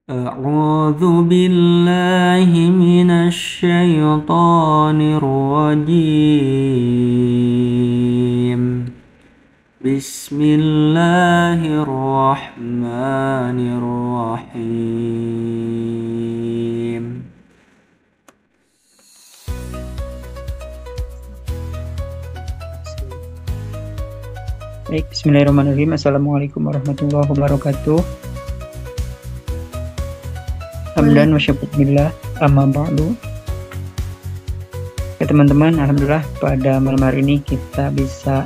أعوذ بالله من الشيطان الرجيم. بسم الله الرحمن الرحيم. Baik, Bismillahirrahmanirrahim. Assalamualaikum warahmatullahi wabarakatuh. Hamdan wa syukurillah, amma ba'du. Ya teman-teman, Alhamdulillah pada malam hari ini kita bisa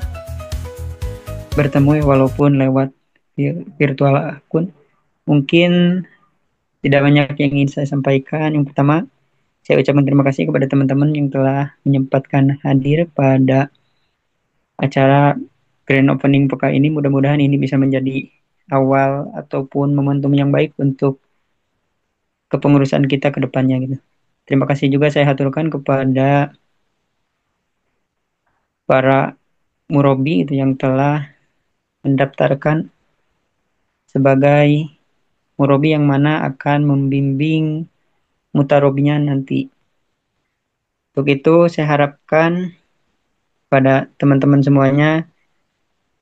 bertemu ya, walaupun lewat virtual akun. Mungkin tidak banyak yang ingin saya sampaikan. Yang pertama, saya ucapkan terima kasih kepada teman-teman yang telah menyempatkan hadir pada acara grand opening pekan ini. Mudah-mudahan ini bisa menjadi awal ataupun momentum yang baik untuk kepengurusan kita ke depannya gitu. Terima kasih juga saya haturkan kepada para murabi itu yang telah mendaftarkan sebagai murabi yang mana akan membimbing mutarobinya nanti. Untuk itu saya harapkan pada teman-teman semuanya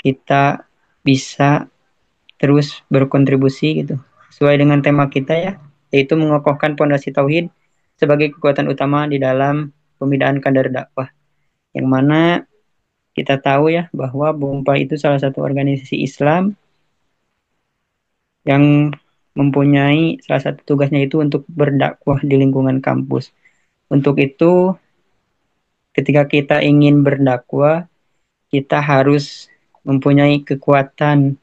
kita bisa terus berkontribusi gitu sesuai dengan tema kita ya, yaitu mengokohkan pondasi tauhid sebagai kekuatan utama di dalam pembinaan kadar dakwah. Yang mana kita tahu ya bahwa BOMPA itu salah satu organisasi Islam yang mempunyai salah satu tugasnya itu untuk berdakwah di lingkungan kampus. Untuk itu, ketika kita ingin berdakwah, kita harus mempunyai kekuatan,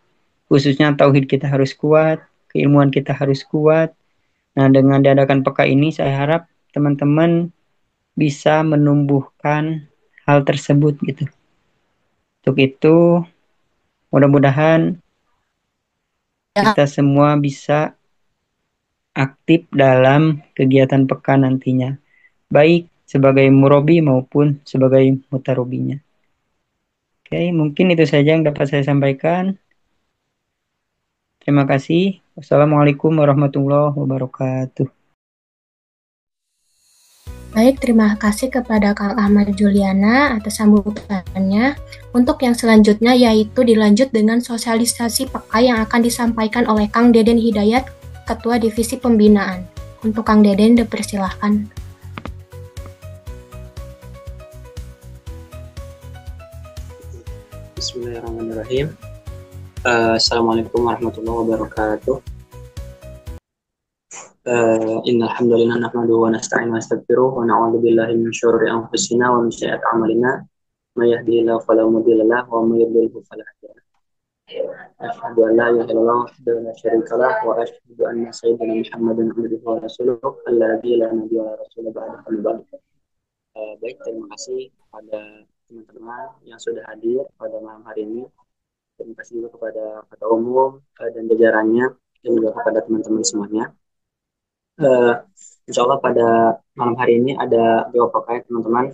khususnya tauhid kita harus kuat, keilmuan kita harus kuat. Nah, dengan diadakan peka ini, saya harap teman-teman bisa menumbuhkan hal tersebut gitu. Untuk itu, mudah-mudahan kita semua bisa aktif dalam kegiatan pekan nantinya, baik sebagai murabi maupun sebagai mutarobinya. Oke, mungkin itu saja yang dapat saya sampaikan. Terima kasih. Wassalamualaikum warahmatullahi wabarakatuh. Baik, terima kasih kepada Kang Ahmad Juliana atas sambutannya. Untuk yang selanjutnya yaitu dilanjut dengan sosialisasi peka yang akan disampaikan oleh Kang Deden Hidayat, Ketua Divisi Pembinaan. Untuk Kang Deden, dipersilahkan. Bismillahirrahmanirrahim. Assalamualaikum warahmatullahi wabarakatuh. Innal hamdalillah nahmaduhu wa nasta'inuhu wa nastaghfiruh wa na'udzu billahi min syururi anfusina wa min sayyiati a'malina. May yahdihillahu fala mudilla lahu wa may yudlil fala hadiya lahu. Asyhadu an la ilaha illallah wahdahu la syarika lahu wa asyhadu anna sayyidina Muhammadan abduhu wa rasuluhu alladzi la nabiyya wa rasula ba'dahu. Baik, terima kasih kepada teman-teman yang sudah hadir pada malam hari ini. Terima kasih juga kepada Ketua Umum dan jajarannya, dan juga kepada teman-teman semuanya. Insya Allah pada malam hari ini ada dua PKN teman-teman.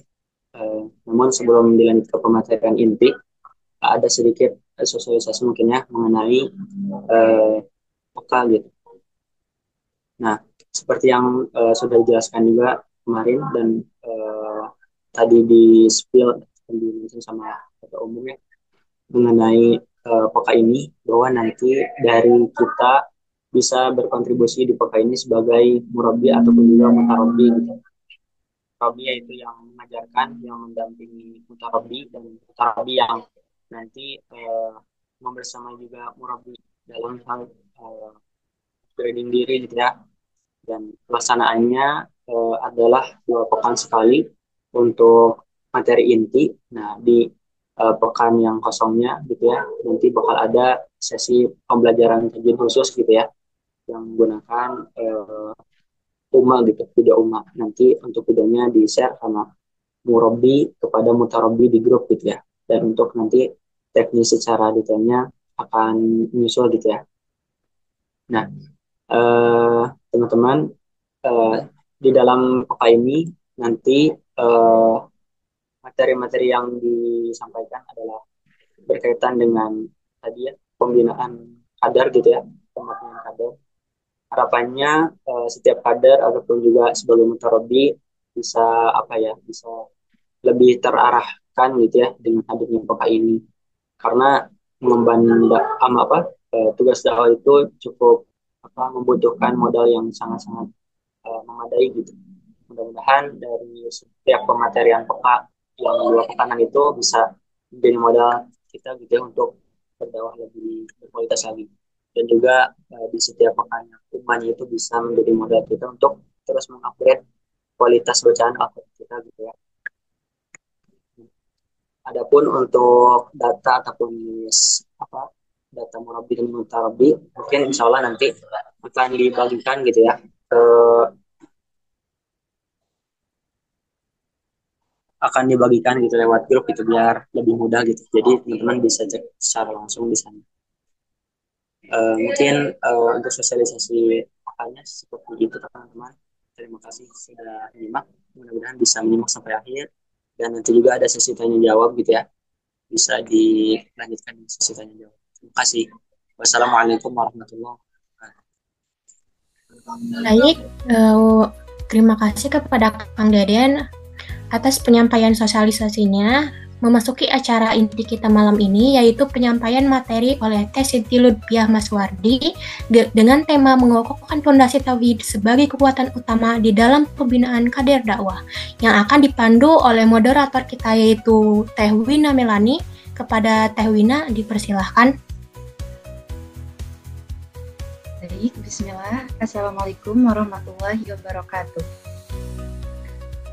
Namun sebelum dilanjut ke pematerian inti, ada sedikit sosialisasi mungkin ya mengenai PK gitu. Nah, seperti yang sudah dijelaskan juga kemarin dan tadi di spill sama Ketua Umum ya, mengenai PK ini, bahwa nanti dari kita bisa berkontribusi di PK ini sebagai murabi ataupun juga mutarabi gitu. Murabi yaitu yang mengajarkan, yang mendampingi mutarabi, dan mutarabi yang nanti membersamai juga murabi dalam hal grading diri gitu ya. Dan pelaksanaannya adalah 2 pekan sekali untuk materi inti. Nah, di pekan yang kosongnya gitu ya, nanti bakal ada sesi pembelajaran tajwid khusus gitu ya, yang menggunakan UMA gitu, video UMA. Nanti untuk videonya di-share sama murabi kepada mutarobi di grup gitu ya. Dan untuk nanti teknis secara detailnya akan menyusul gitu ya. Nah, teman-teman, di dalam PK ini nanti materi-materi yang disampaikan adalah berkaitan dengan tadi ya, pembinaan kadar gitu ya, pembinaan kadar. harapannya setiap kader ataupun juga sebagai mutarobi bisa bisa lebih terarahkan gitu ya dengan hadirnya PK ini, karena tugas dakwah itu cukup membutuhkan modal yang sangat-sangat memadai gitu. Mudah-mudahan dari setiap pematerian PK yang 2 pekanan itu bisa menjadi modal kita gitu ya untuk berdakwah lebih berkualitas lagi, dan juga di setiap pekannya umumnya itu bisa menjadi modal kita untuk terus mengupgrade kualitas bacaan Al-Quran kita gitu ya. Adapun untuk data ataupun data murabi dan mutarabi, mungkin insya Allah nanti akan dibagikan gitu ya, akan dibagikan gitu lewat grup gitu biar lebih mudah gitu. Jadi teman-teman bisa cek secara langsung di sana. Mungkin untuk sosialisasi makanya seperti itu teman-teman. Terima kasih sudah menyimak. Mudah-mudahan bisa menyimak sampai akhir. Dan nanti juga ada sesi tanya jawab gitu ya. Bisa dilanjutkan di sesi tanya jawab. Terima kasih. Wassalamualaikum warahmatullahi wabarakatuh. Baik, terima kasih kepada Kang Deden atas penyampaian sosialisasinya. Memasuki acara inti kita malam ini, yaitu penyampaian materi oleh Teh Siti Lutfiah Maswardi dengan tema mengokohkan fondasi tauhid sebagai kekuatan utama di dalam pembinaan kader dakwah, yang akan dipandu oleh moderator kita yaitu Teh Wina Melani. Kepada Teh Wina dipersilahkan. Baik, bismillah. Assalamualaikum warahmatullahi wabarakatuh.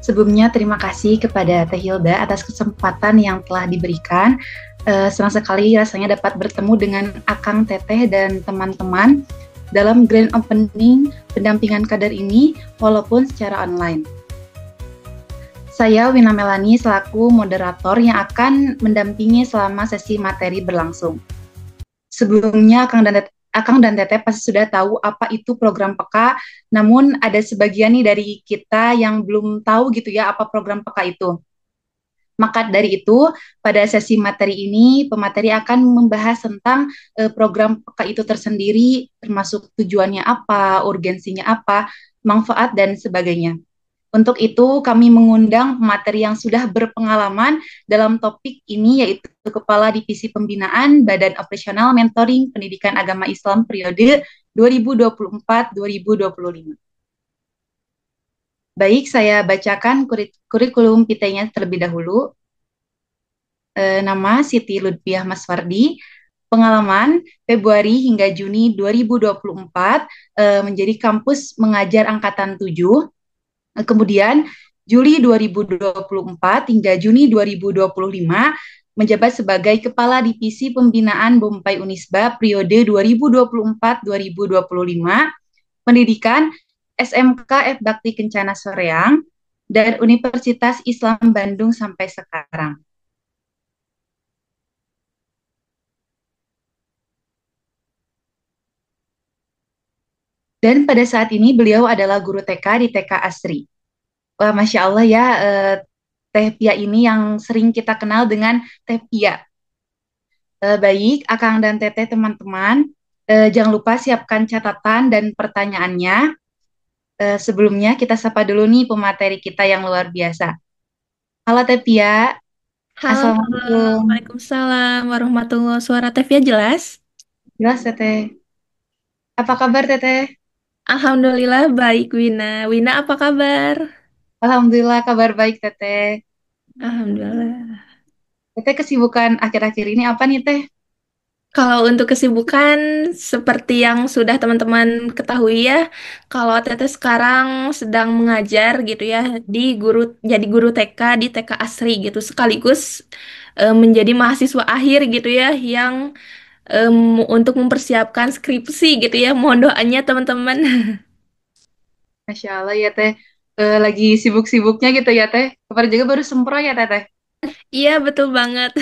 Sebelumnya terima kasih kepada Teh Hilda atas kesempatan yang telah diberikan. Senang sekali rasanya dapat bertemu dengan Akang Teteh dan teman-teman dalam grand opening pendampingan kader ini walaupun secara online. Saya Wina Melani selaku moderator yang akan mendampingi selama sesi materi berlangsung. Sebelumnya Akang dan Teteh pasti sudah tahu apa itu program PK, namun ada sebagian nih dari kita yang belum tahu gitu ya apa program PK itu. Maka dari itu, pada sesi materi ini, pemateri akan membahas tentang program PK itu tersendiri, termasuk tujuannya apa, urgensinya apa, manfaat, dan sebagainya. Untuk itu, kami mengundang pemateri yang sudah berpengalaman dalam topik ini, yaitu Kepala Divisi Pembinaan Badan Operasional Mentoring Pendidikan Agama Islam periode 2024-2025. Baik, saya bacakan kurikulum PT-nya terlebih dahulu. Nama Siti Lutfiah Maswardi, pengalaman Februari hingga Juni 2024 menjadi kampus mengajar angkatan 7. Kemudian Juli 2024 hingga Juni 2025 menjabat sebagai Kepala Divisi Pembinaan Bompai Unisba periode 2024-2025, pendidikan SMK F Bakti Kencana Soreang dan Universitas Islam Bandung sampai sekarang. Dan pada saat ini beliau adalah guru TK di TK Asri. Wah, Masya Allah ya, Teh Pia ini yang sering kita kenal dengan Teh Pia. Baik, Akang dan Teteh teman-teman, jangan lupa siapkan catatan dan pertanyaannya. Sebelumnya kita sapa dulu nih pemateri kita yang luar biasa. Halo Teh Pia. Halo, Assalamualaikum. Waalaikumsalam warahmatullahi wabarakatuh. Suara Teh Pia jelas? Jelas Teteh. Apa kabar Teteh? Alhamdulillah baik, Wina. Wina apa kabar? Alhamdulillah kabar baik Teteh. Alhamdulillah. Teteh kesibukan akhir-akhir ini apa nih Teh? Kalau untuk kesibukan seperti yang sudah teman-teman ketahui ya, kalau Teteh sekarang sedang mengajar gitu ya jadi guru TK di TK Asri gitu, sekaligus menjadi mahasiswa akhir gitu ya yang untuk mempersiapkan skripsi gitu ya. Mohon doanya teman-teman. Masya Allah ya Teh. Lagi sibuk-sibuknya gitu ya Teh. Kemarin juga baru sempro ya Teteh. Iya, betul banget.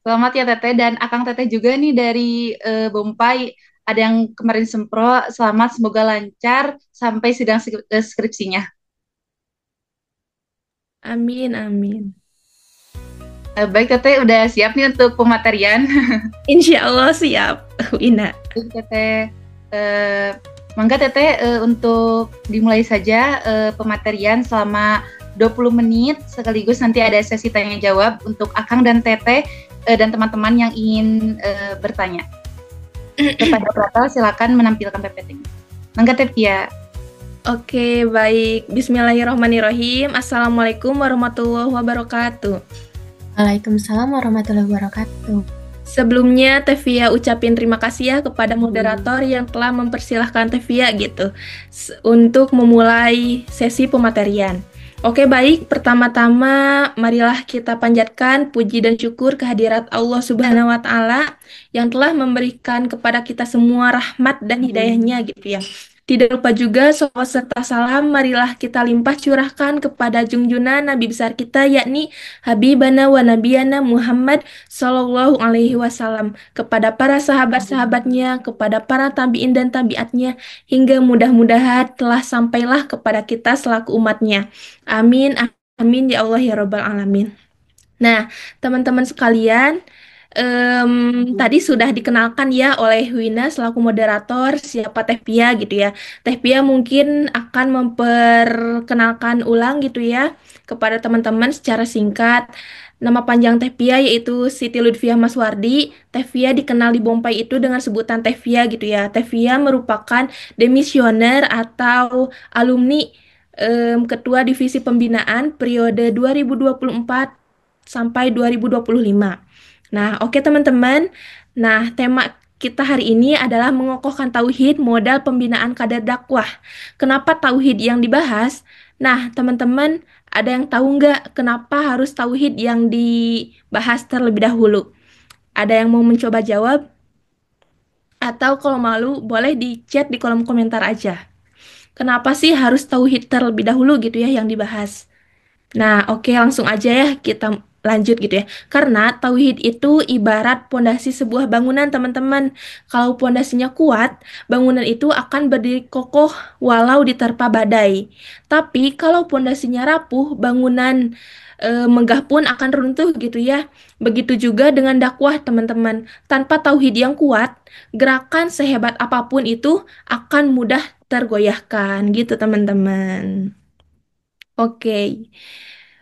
Selamat ya Teteh, dan Akang Teteh juga nih dari Bompai, ada yang kemarin sempro. Selamat, semoga lancar sampai sidang skripsinya. Amin, amin. Baik Teteh, udah siap nih untuk pematerian? Insya Allah siap, Wina. Baik Teteh, Mangga Teteh untuk dimulai saja pematerian selama 20 menit sekaligus nanti ada sesi tanya jawab untuk Akang dan Teteh dan teman-teman yang ingin bertanya. Kepada operator silakan menampilkan PPT-nya. Mangga Tevia. Oke, baik. Bismillahirrahmanirrahim. Assalamualaikum warahmatullahi wabarakatuh. Waalaikumsalam warahmatullahi wabarakatuh. Sebelumnya Tevia ucapin terima kasih ya kepada moderator yang telah mempersilahkan Tevia gitu untuk memulai sesi pematerian. Oke, baik. Pertama-tama marilah kita panjatkan puji dan syukur kehadirat Allah Subhanahu wa taala yang telah memberikan kepada kita semua rahmat dan hidayahnya gitu ya. Tidak lupa juga salawat serta salam marilah kita limpah curahkan kepada junjungan Nabi besar kita yakni Habibana wa Nabiyana Muhammad Sallallahu Alaihi Wasallam, kepada para sahabat-sahabatnya, kepada para tabi'in dan tabi'atnya, hingga mudah-mudahan telah sampailah kepada kita selaku umatnya. Amin, amin ya Allah ya Rabbal Alamin. Nah, teman-teman sekalian, tadi sudah dikenalkan ya oleh Wina selaku moderator siapa Tevia gitu ya. Tevia mungkin akan memperkenalkan ulang gitu ya kepada teman-teman secara singkat. Nama panjang Tevia yaitu Siti Lutfiah Maswardi. Tevia dikenal di Bompay itu dengan sebutan Tevia gitu ya. Tevia merupakan demisioner atau alumni Ketua Divisi Pembinaan periode 2024 sampai 2025. Nah, oke teman-teman. Nah, tema kita hari ini adalah mengokohkan tauhid modal pembinaan kader dakwah. Kenapa tauhid yang dibahas? Nah, teman-teman, ada yang tahu nggak kenapa harus tauhid yang dibahas terlebih dahulu? Ada yang mau mencoba jawab? Atau kalau malu, boleh di chat di kolom komentar aja. Kenapa sih harus tauhid terlebih dahulu gitu ya yang dibahas? Nah, oke langsung aja ya kita lanjut gitu ya. Karena tauhid itu ibarat pondasi sebuah bangunan, teman-teman. Kalau pondasinya kuat, bangunan itu akan berdiri kokoh walau diterpa badai. Tapi kalau pondasinya rapuh, bangunan megah pun akan runtuh gitu ya. Begitu juga dengan dakwah, teman-teman. Tanpa tauhid yang kuat, gerakan sehebat apapun itu akan mudah tergoyahkan gitu, teman-teman. Oke.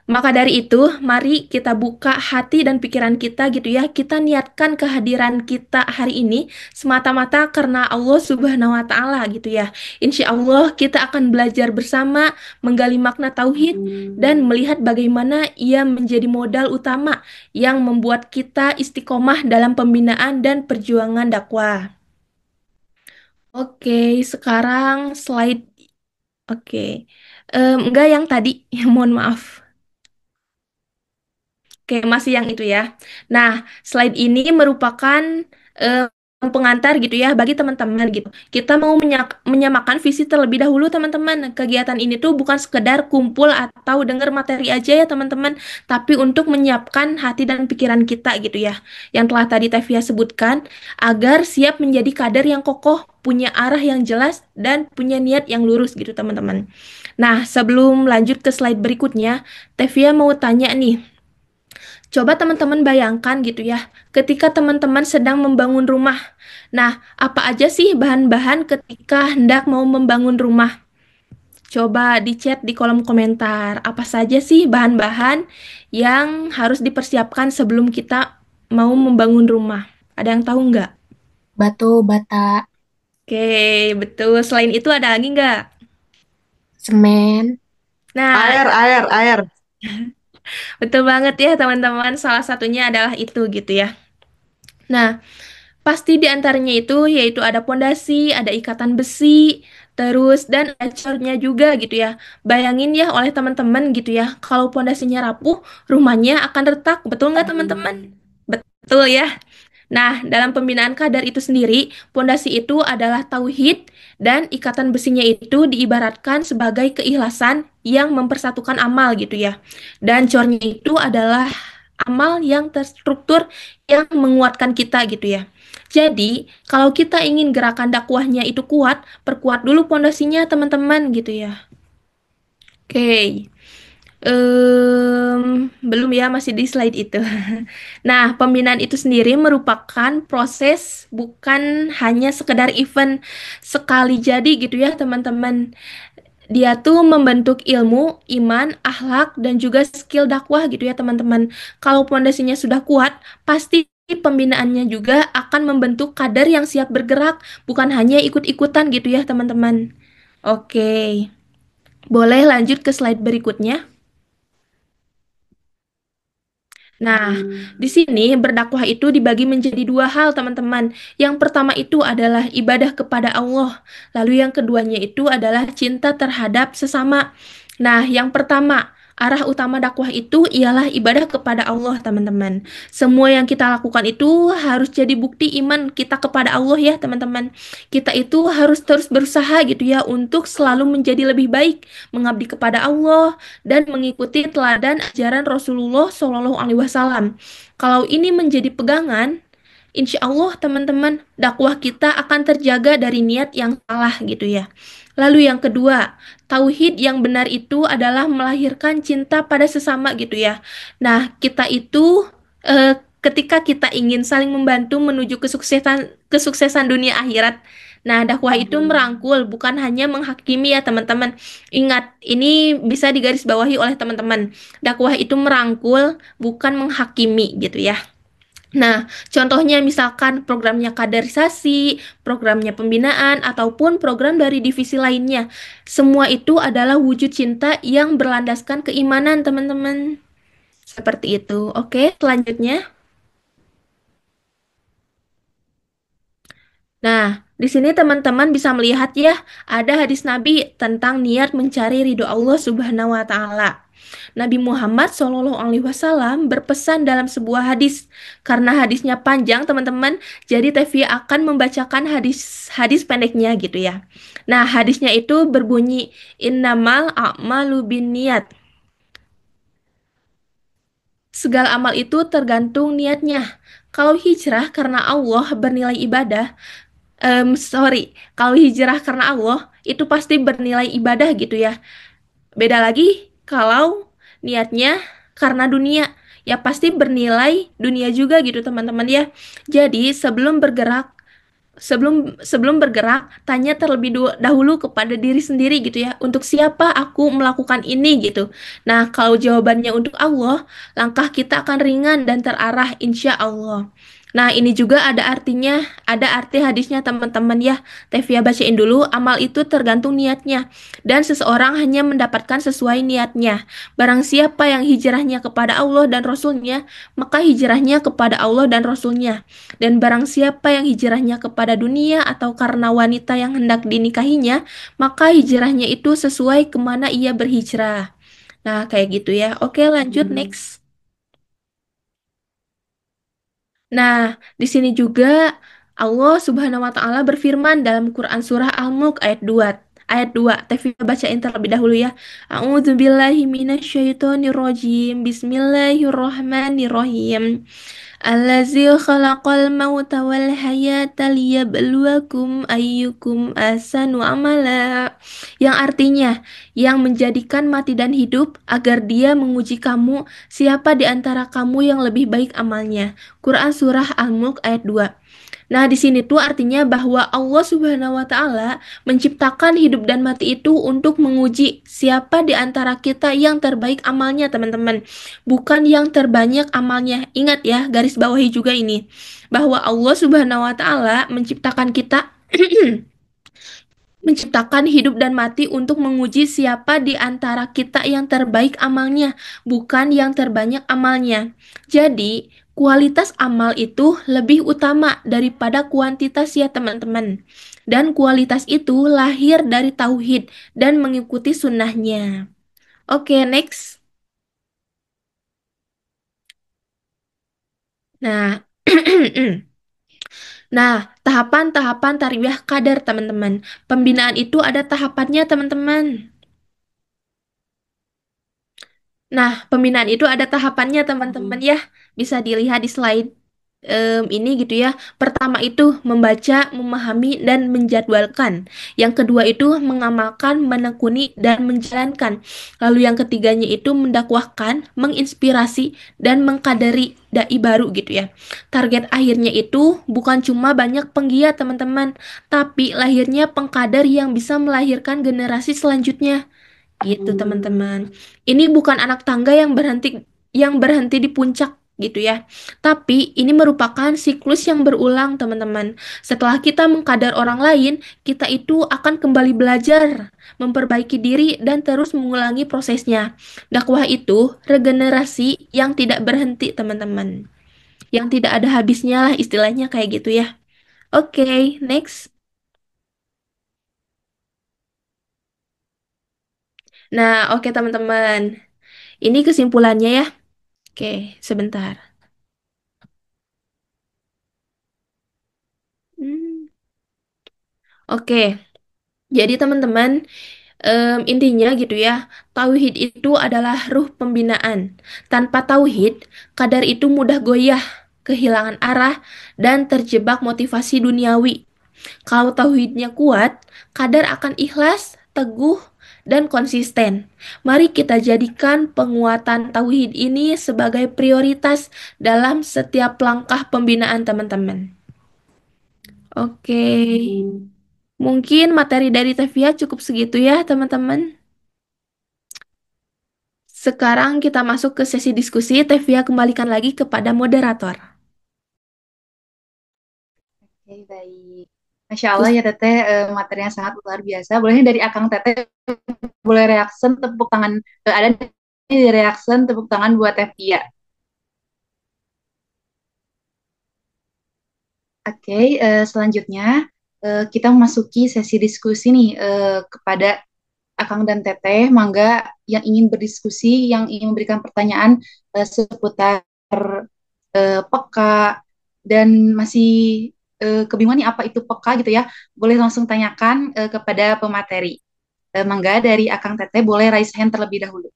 Maka dari itu, mari kita buka hati dan pikiran kita gitu ya. Kita niatkan kehadiran kita hari ini semata-mata karena Allah Subhanahu wa taala gitu ya. Insya Allah kita akan belajar bersama menggali makna tauhid dan melihat bagaimana ia menjadi modal utama yang membuat kita istiqomah dalam pembinaan dan perjuangan dakwah. Oke, sekarang slide. Oke. Enggak yang tadi, mohon maaf. Oke, masih yang itu ya. Nah, slide ini merupakan pengantar gitu ya bagi teman-teman gitu. Kita mau menyamakan visi terlebih dahulu teman-teman. Kegiatan ini tuh bukan sekedar kumpul atau dengar materi aja ya teman-teman, tapi untuk menyiapkan hati dan pikiran kita gitu ya. Yang telah tadi Tevia sebutkan, agar siap menjadi kader yang kokoh, punya arah yang jelas, dan punya niat yang lurus gitu teman-teman. Nah, sebelum lanjut ke slide berikutnya, Tevia mau tanya nih. Coba teman-teman bayangkan gitu ya, ketika teman-teman sedang membangun rumah. Nah, apa aja sih bahan-bahan ketika hendak mau membangun rumah? Coba di chat di kolom komentar, apa saja sih bahan-bahan yang harus dipersiapkan sebelum kita mau membangun rumah? Ada yang tahu nggak? Batu bata, Oke, betul. Selain itu ada lagi nggak? semen, Nah, Air. betul banget ya teman-teman. Salah satunya adalah itu gitu ya. Nah, pasti di antaranya itu yaitu ada pondasi, ada ikatan besi, terus dan acornya juga gitu ya. Bayangin ya oleh teman-teman gitu ya, kalau pondasinya rapuh, rumahnya akan retak. Betul nggak teman-teman? Betul ya. Nah, dalam pembinaan kadar itu sendiri, pondasi itu adalah tauhid dan ikatan besinya itu diibaratkan sebagai keikhlasan yang mempersatukan amal gitu ya. Dan cornya itu adalah amal yang terstruktur yang menguatkan kita gitu ya. Jadi, kalau kita ingin gerakan dakwahnya itu kuat, perkuat dulu pondasinya teman-teman gitu ya. Oke. Belum ya, masih di slide itu. Nah, pembinaan itu sendiri merupakan proses, bukan hanya sekedar event sekali jadi gitu ya, teman-teman. Dia tuh membentuk ilmu, iman, akhlak, dan juga skill dakwah gitu ya, teman-teman. Kalau pondasinya sudah kuat, pasti pembinaannya juga akan membentuk kader yang siap bergerak, bukan hanya ikut-ikutan gitu ya, teman-teman. Oke, boleh lanjut ke slide berikutnya. Nah, di sini berdakwah itu dibagi menjadi dua hal, teman-teman. Yang pertama itu adalah ibadah kepada Allah, lalu yang keduanya itu adalah cinta terhadap sesama. Nah, yang pertama, arah utama dakwah itu ialah ibadah kepada Allah, teman-teman. Semua yang kita lakukan itu harus jadi bukti iman kita kepada Allah ya, teman-teman. Kita itu harus terus berusaha gitu ya untuk selalu menjadi lebih baik, mengabdi kepada Allah, dan mengikuti teladan ajaran Rasulullah Shallallahu Alaihi Wasallam. Kalau ini menjadi pegangan, insya Allah teman-teman dakwah kita akan terjaga dari niat yang salah gitu ya. Lalu yang kedua, tauhid yang benar itu adalah melahirkan cinta pada sesama gitu ya. Nah, kita itu ketika kita ingin saling membantu menuju kesuksesan kesuksesan dunia akhirat. Nah, dakwah itu merangkul, bukan hanya menghakimi ya teman-teman. Ingat, ini bisa digarisbawahi oleh teman-teman. Dakwah itu merangkul, bukan menghakimi gitu ya. Nah, contohnya misalkan programnya kaderisasi, programnya pembinaan, ataupun program dari divisi lainnya. Semua itu adalah wujud cinta yang berlandaskan keimanan, teman-teman. Seperti itu. Oke, selanjutnya. Nah, di sini teman-teman bisa melihat ya, ada hadis Nabi tentang niat mencari ridho Allah Subhanahu wa taala. Nabi Muhammad Shallallahu alaihi wasallam berpesan dalam sebuah hadis. Karena hadisnya panjang, teman-teman, jadi Tevi akan membacakan hadis pendeknya gitu ya. Nah, hadisnya itu berbunyi innamal a'malu binniyat. Segala amal itu tergantung niatnya. Kalau hijrah karena Allah bernilai ibadah, kalau hijrah karena Allah itu pasti bernilai ibadah gitu ya. Beda lagi kalau niatnya karena dunia, ya pasti bernilai dunia juga gitu teman-teman ya. Jadi sebelum sebelum bergerak, tanya terlebih dahulu kepada diri sendiri gitu ya. Untuk siapa aku melakukan ini gitu. Nah, kalau jawabannya untuk Allah, langkah kita akan ringan dan terarah insya Allah. Nah, ini juga ada arti hadisnya teman-teman ya. Tevia bacain dulu, amal itu tergantung niatnya. Dan seseorang hanya mendapatkan sesuai niatnya. Barang siapa yang hijrahnya kepada Allah dan Rasulnya, maka hijrahnya kepada Allah dan Rasulnya. Dan barang siapa yang hijrahnya kepada dunia atau karena wanita yang hendak dinikahinya, maka hijrahnya itu sesuai kemana ia berhijrah. Nah, kayak gitu ya. Oke, lanjut next. Nah, di sini juga Allah Subhanahu wa taala berfirman dalam Quran surah Al-Mulk ayat 2. Ayat 2, Tevfik bacain terlebih dahulu ya. A'udzubillahi minasyaitonirrajim. Bismillahirrahmanirrahim. Allazi khalaqal mauta wal hayata liyabluwakum ayyukum ahsanu amala. Yang artinya, yang menjadikan mati dan hidup agar dia menguji kamu siapa di antara kamu yang lebih baik amalnya. Quran Surah Al-Mulk ayat 2. Nah, di sini tuh artinya bahwa Allah Subhanahu wa taala menciptakan hidup dan mati itu untuk menguji siapa di antara kita yang terbaik amalnya, teman-teman. Bukan yang terbanyak amalnya. Ingat ya, garis bawahi juga ini. Bahwa Allah Subhanahu wa taala menciptakan kita menciptakan hidup dan mati untuk menguji siapa di antara kita yang terbaik amalnya, bukan yang terbanyak amalnya. Jadi, kualitas amal itu lebih utama daripada kuantitas ya teman-teman. Dan kualitas itu lahir dari tauhid dan mengikuti sunnahnya. Oke, next. Nah, nah, tahapan-tahapan tarbiyah kadar teman-teman. Pembinaan itu ada tahapannya teman-teman. Nah, pembinaan itu ada tahapannya teman-teman ya. Bisa dilihat di slide. ini gitu ya. Pertama itu membaca, memahami, dan menjadwalkan. Yang kedua itu mengamalkan, menekuni, dan menjalankan. Lalu yang ketiganya itu mendakwahkan, menginspirasi, dan mengkadari dai baru gitu ya. Target akhirnya itu bukan cuma banyak penggiat teman-teman, tapi lahirnya pengkader yang bisa melahirkan generasi selanjutnya. Gitu teman-teman. Ini bukan anak tangga yang berhenti di puncak gitu ya. Tapi ini merupakan siklus yang berulang teman-teman. Setelah kita mengkadar orang lain, kita itu akan kembali belajar, memperbaiki diri dan terus mengulangi prosesnya. Dakwah itu regenerasi yang tidak berhenti teman-teman. Yang tidak ada habisnya lah istilahnya kayak gitu ya. Oke, next. Nah, oke teman-teman. Ini kesimpulannya ya. Oke, sebentar. Hmm, Oke, jadi teman-teman, intinya gitu ya, tauhid itu adalah ruh pembinaan. Tanpa tauhid, kadar itu mudah goyah, kehilangan arah, dan terjebak motivasi duniawi. Kalau tauhidnya kuat, kadar akan ikhlas, teguh, dan konsisten. Mari kita jadikan penguatan tauhid ini sebagai prioritas dalam setiap langkah pembinaan teman-teman. Oke. Mungkin materi dari Tevia cukup segitu ya, teman-teman. Sekarang kita masuk ke sesi diskusi. Tevia kembalikan lagi kepada moderator. Oke, baik. Masya Allah Kus- ya Teteh, materinya sangat luar biasa. Bolehnya dari Akang Teteh, boleh reaction tepuk tangan, ada nih reaction tepuk tangan buat Tevia. Oke, selanjutnya kita memasuki sesi diskusi nih kepada Akang dan Teteh. Mangga yang ingin berdiskusi, yang ingin memberikan pertanyaan seputar peka dan masih kebingungan nih apa itu peka gitu ya, boleh langsung tanyakan kepada pemateri. Mangga dari Akang Teteh boleh raise hand terlebih dahulu.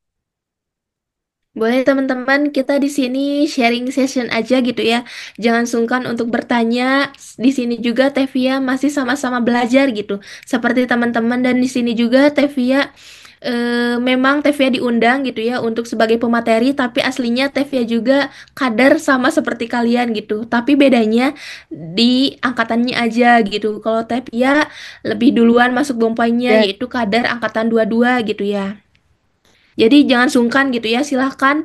Boleh teman-teman, kita di sini sharing session aja gitu ya. Jangan sungkan untuk bertanya. Di sini juga Tevia masih sama-sama belajar gitu. Seperti teman-teman dan di sini juga Tevia memang Tevia diundang gitu ya untuk sebagai pemateri, tapi aslinya Tevia juga kader sama seperti kalian gitu. Tapi bedanya di angkatannya aja gitu. Kalau Tevia lebih duluan masuk Bompainya Dan yaitu kader angkatan 22 gitu ya. Jadi jangan sungkan gitu ya, silahkan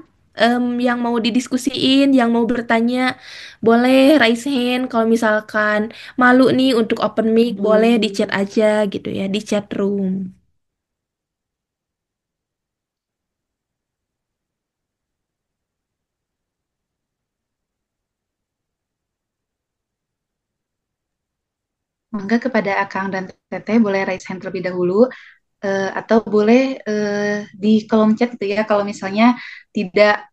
yang mau didiskusiin, yang mau bertanya, boleh raise hand. Kalau misalkan malu nih untuk open mic, boleh di chat aja gitu ya, di chat room. mangga kepada Akang dan Teteh boleh raise hand terlebih dahulu atau boleh di kolom chat gitu ya kalau misalnya tidak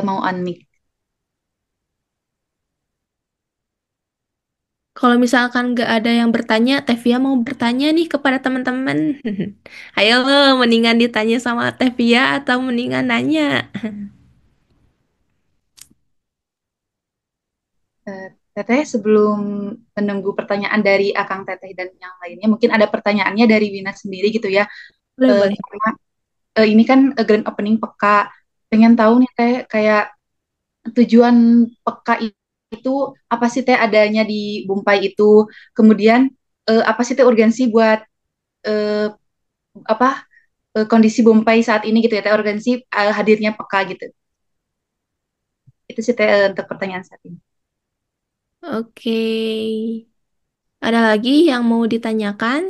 mau unmic. Kalau misalkan nggak ada yang bertanya, Tevia mau bertanya nih kepada teman-teman. Ayo lo, mendingan ditanya sama Tevia atau mendingan nanya? Teteh, sebelum menunggu pertanyaan dari Akang Teteh dan yang lainnya, mungkin ada pertanyaannya dari Wina sendiri gitu ya. Boleh, boleh. Karena ini kan grand opening peka. Pengen tahu nih Teh, kayak tujuan peka itu apa sih Teh adanya di Bumpai itu? Kemudian apa sih Teh urgensi buat eh, apa kondisi Bumpai saat ini gitu ya Teh, urgensi hadirnya peka gitu. Itu sih Teh untuk pertanyaan saat ini. Oke. Ada lagi yang mau ditanyakan?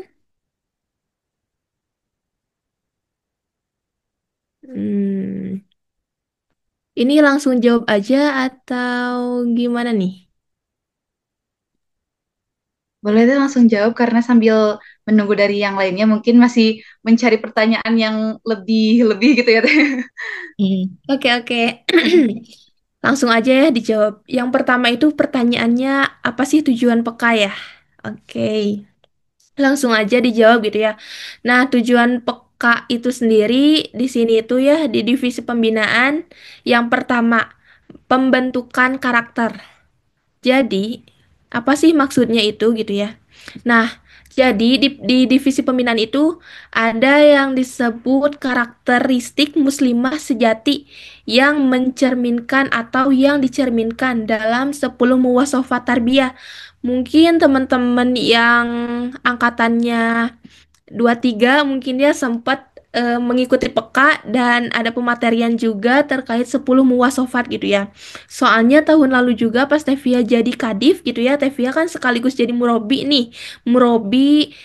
Hmm. Ini langsung jawab aja atau gimana nih? Boleh deh langsung jawab karena sambil menunggu dari yang lainnya mungkin masih mencari pertanyaan yang lebih lebih gitu ya Teh. Oke, oke. Langsung aja ya dijawab. Yang pertama itu pertanyaannya apa sih tujuan peka ya? Oke. Langsung aja dijawab gitu ya. Nah, tujuan peka itu sendiri di sini itu ya di divisi pembinaan yang pertama pembentukan karakter. Jadi, apa sih maksudnya itu gitu ya? Nah, jadi di divisi pembinaan itu ada yang disebut karakteristik muslimah sejati yang mencerminkan atau yang dicerminkan dalam 10 muwasafat tarbiyah. Mungkin teman-teman yang angkatannya 23 mungkin dia sempat mengikuti peka dan ada pematerian juga terkait 10 muwasafat gitu ya. Soalnya tahun lalu juga pas Tevia jadi kadif gitu ya, Tevia kan sekaligus jadi murobi nih, murobi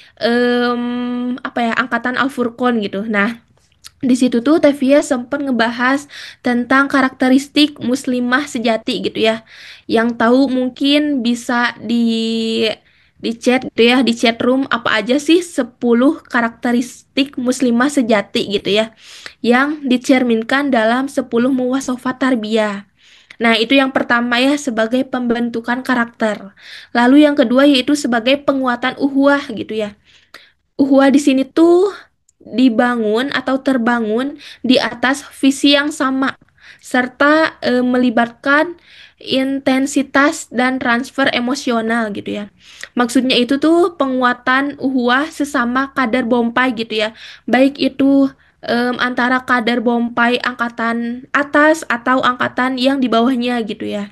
apa ya, angkatan Al Furqon gitu. Nah, di situ tuh Tevia sempat ngebahas tentang karakteristik muslimah sejati gitu ya. Yang tahu mungkin bisa di chat gitu ya, di chat room apa aja sih 10 karakteristik muslimah sejati gitu ya. Yang dicerminkan dalam 10 muwasafat tarbiyah. Nah, itu yang pertama ya sebagai pembentukan karakter. Lalu yang kedua yaitu sebagai penguatan uhuwah gitu ya. Uhuwah di sini tuh dibangun atau terbangun di atas visi yang sama serta melibatkan intensitas dan transfer emosional gitu ya. Maksudnya itu tuh penguatan uhuwah sesama kader Bompai gitu ya. Baik itu antara kader Bompai angkatan atas atau angkatan yang di bawahnya gitu ya.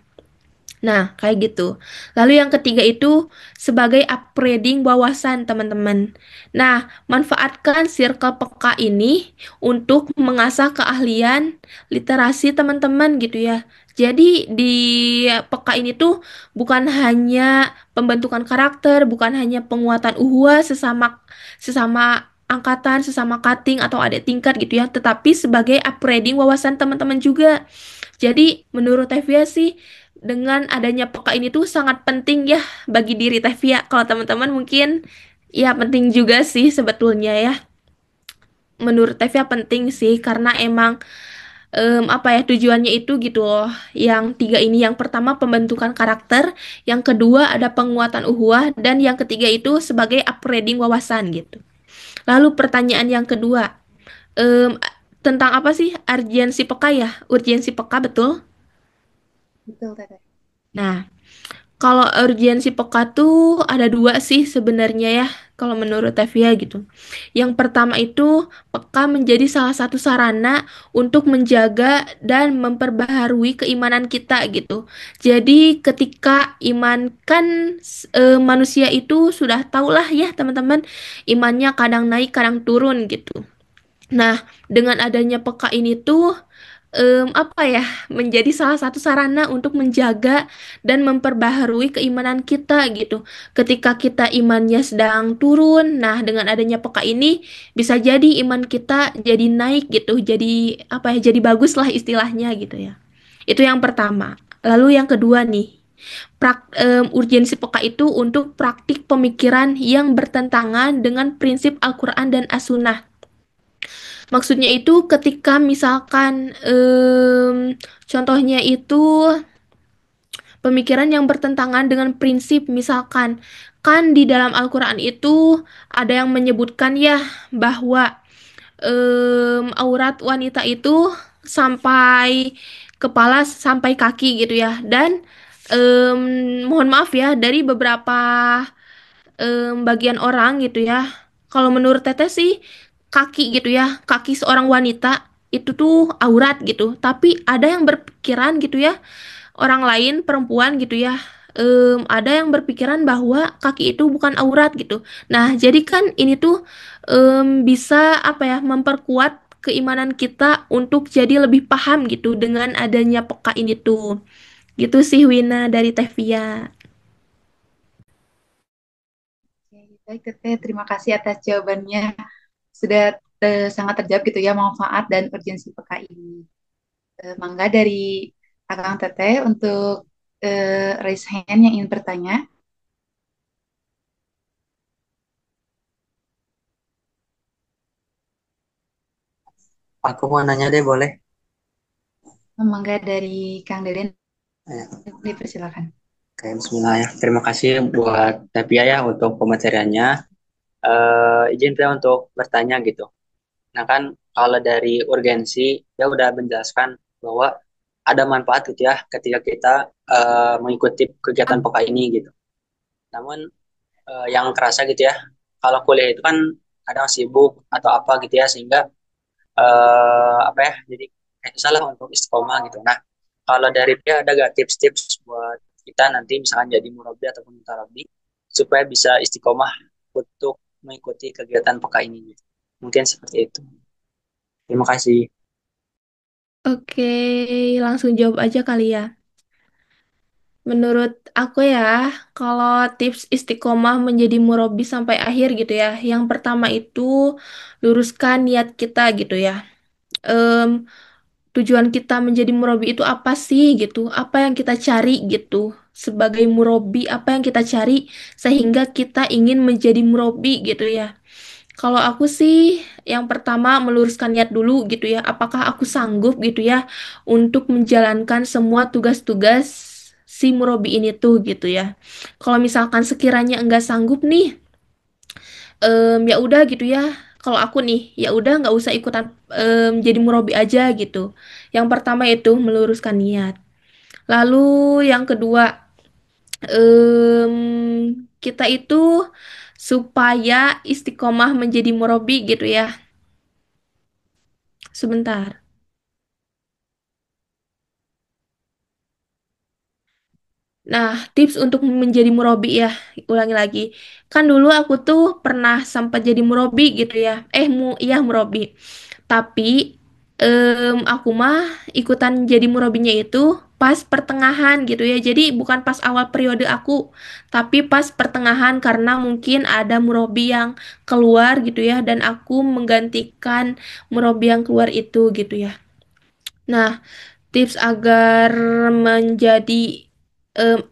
Nah, kayak gitu. Lalu yang ketiga itu sebagai upgrading wawasan, teman-teman. Nah, manfaatkan circle peka ini untuk mengasah keahlian literasi teman-teman gitu ya. Jadi di peka ini tuh bukan hanya pembentukan karakter, bukan hanya penguatan uhuah sesama sesama angkatan, sesama kating atau adik tingkat gitu ya, tetapi sebagai upgrading wawasan teman-teman juga. Jadi menurut Tevia sih dengan adanya peka ini tuh sangat penting ya bagi diri Tevia. Kalau teman-teman mungkin ya penting juga sih sebetulnya ya. Menurut Tevia penting sih karena emang apa ya tujuannya itu gitu loh. Yang tiga ini yang pertama pembentukan karakter, yang kedua ada penguatan uhuah dan yang ketiga itu sebagai upgrading wawasan gitu. Lalu pertanyaan yang kedua, em, tentang apa sih urgensi peka ya? Urgensi peka betul? Betul, Teteh. Nah, kalau urgensi peka tuh ada dua sih sebenarnya ya, kalau menurut Tevia gitu. Yang pertama itu peka menjadi salah satu sarana untuk menjaga dan memperbaharui keimanan kita gitu. Jadi ketika iman kan manusia itu sudah tahulah ya teman-teman, imannya kadang naik kadang turun gitu. Nah, dengan adanya peka ini tuh apa ya menjadi salah satu sarana untuk menjaga dan memperbaharui keimanan kita gitu. Ketika kita imannya sedang turun, nah dengan adanya peka ini bisa jadi iman kita jadi naik gitu, jadi apa ya, jadi bagus lah istilahnya gitu ya. Itu yang pertama. Lalu yang kedua nih, urgensi peka itu untuk praktik pemikiran yang bertentangan dengan prinsip Al-Quran dan As-Sunnah. Maksudnya itu ketika misalkan contohnya itu pemikiran yang bertentangan dengan prinsip, misalkan kan di dalam Al-Quran itu ada yang menyebutkan ya bahwa aurat wanita itu sampai kepala sampai kaki gitu ya, dan mohon maaf ya dari beberapa bagian orang gitu ya. Kalau menurut Teteh sih kaki gitu ya, kaki seorang wanita itu tuh aurat gitu. Tapi ada yang berpikiran gitu ya, orang lain perempuan gitu ya. Ada yang berpikiran bahwa kaki itu bukan aurat gitu. Nah, jadi kan ini tuh bisa apa ya memperkuat keimanan kita untuk jadi lebih paham gitu dengan adanya peka ini tuh. Gitu sih Wina dari Tevia. Oke, baik, Teteh. Terima kasih atas jawabannya. Sudah sangat terjawab gitu ya manfaat dan urgensi peka ini. Mangga dari Akang Teteh untuk raise hand yang ingin bertanya. Aku mau nanya deh, boleh? Mangga dari Kang Deden, Ya, dipersilakan. oke, Bismillah ya. Terima kasih buat Tavia ya untuk pemateriannya. Izin saya untuk bertanya gitu. Nah kan kalau dari urgensi, dia udah menjelaskan bahwa ada manfaat gitu ya ketika kita mengikuti kegiatan PK ini gitu. Namun yang kerasa gitu ya, kalau kuliah itu kan kadang sibuk atau apa gitu ya, sehingga apa ya, jadi kayak salah untuk istiqomah gitu. Nah, kalau dari dia ada gak tips-tips buat kita nanti misalkan jadi murabi ataupun mutarabi supaya bisa istiqomah untuk mengikuti kegiatan PK ini gitu. Mungkin seperti itu. Terima kasih. Oke, langsung jawab aja kali ya. Menurut aku ya, kalau tips istiqomah menjadi murabi sampai akhir gitu ya. Yang pertama itu luruskan niat kita gitu ya. Em, Tujuan kita menjadi murabi itu apa sih gitu? Apa yang kita cari gitu? Sebagai murabi, apa yang kita cari sehingga kita ingin menjadi murabi gitu ya. Kalau aku sih yang pertama meluruskan niat dulu gitu ya. Apakah aku sanggup gitu ya untuk menjalankan semua tugas-tugas si murabi ini tuh gitu ya. Kalau misalkan sekiranya enggak sanggup nih, ya udah gitu ya. Kalau aku nih, ya udah nggak usah ikutan jadi murabi aja gitu. Yang pertama itu meluruskan niat. Lalu yang kedua, kita itu supaya istiqomah menjadi murabi gitu ya. Sebentar. Nah, tips untuk menjadi murabi ya, ulangi lagi. Kan dulu aku tuh pernah sempat jadi murabi gitu ya. Iya murabi. Tapi aku mah ikutan jadi murabinya itu pas pertengahan gitu ya. Jadi bukan pas awal periode aku, tapi pas pertengahan karena mungkin ada murabi yang keluar gitu ya dan aku menggantikan murabi yang keluar itu gitu ya. Nah, tips agar menjadi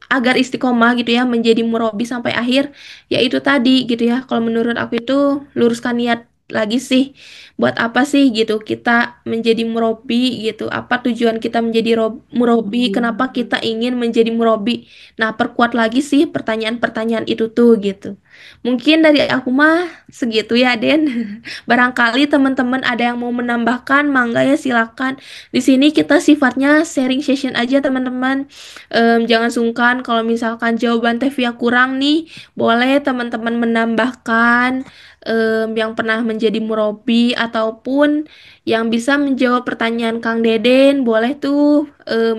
agar istiqomah gitu ya menjadi murabi sampai akhir yaitu tadi gitu ya kalau menurut aku itu luruskan niat lagi sih buat apa sih gitu kita menjadi murabi gitu apa tujuan kita menjadi murabi kenapa kita ingin menjadi murabi nah perkuat lagi sih pertanyaan-pertanyaan itu tuh gitu mungkin dari aku mah segitu ya Den. Barangkali teman-teman ada yang mau menambahkan mangga ya silakan. Di sini kita sifatnya sharing session aja teman-teman. Jangan sungkan kalau misalkan jawaban Tevia kurang nih, boleh teman-teman menambahkan yang pernah menjadi murabi ataupun yang bisa menjawab pertanyaan Kang Deden, boleh tuh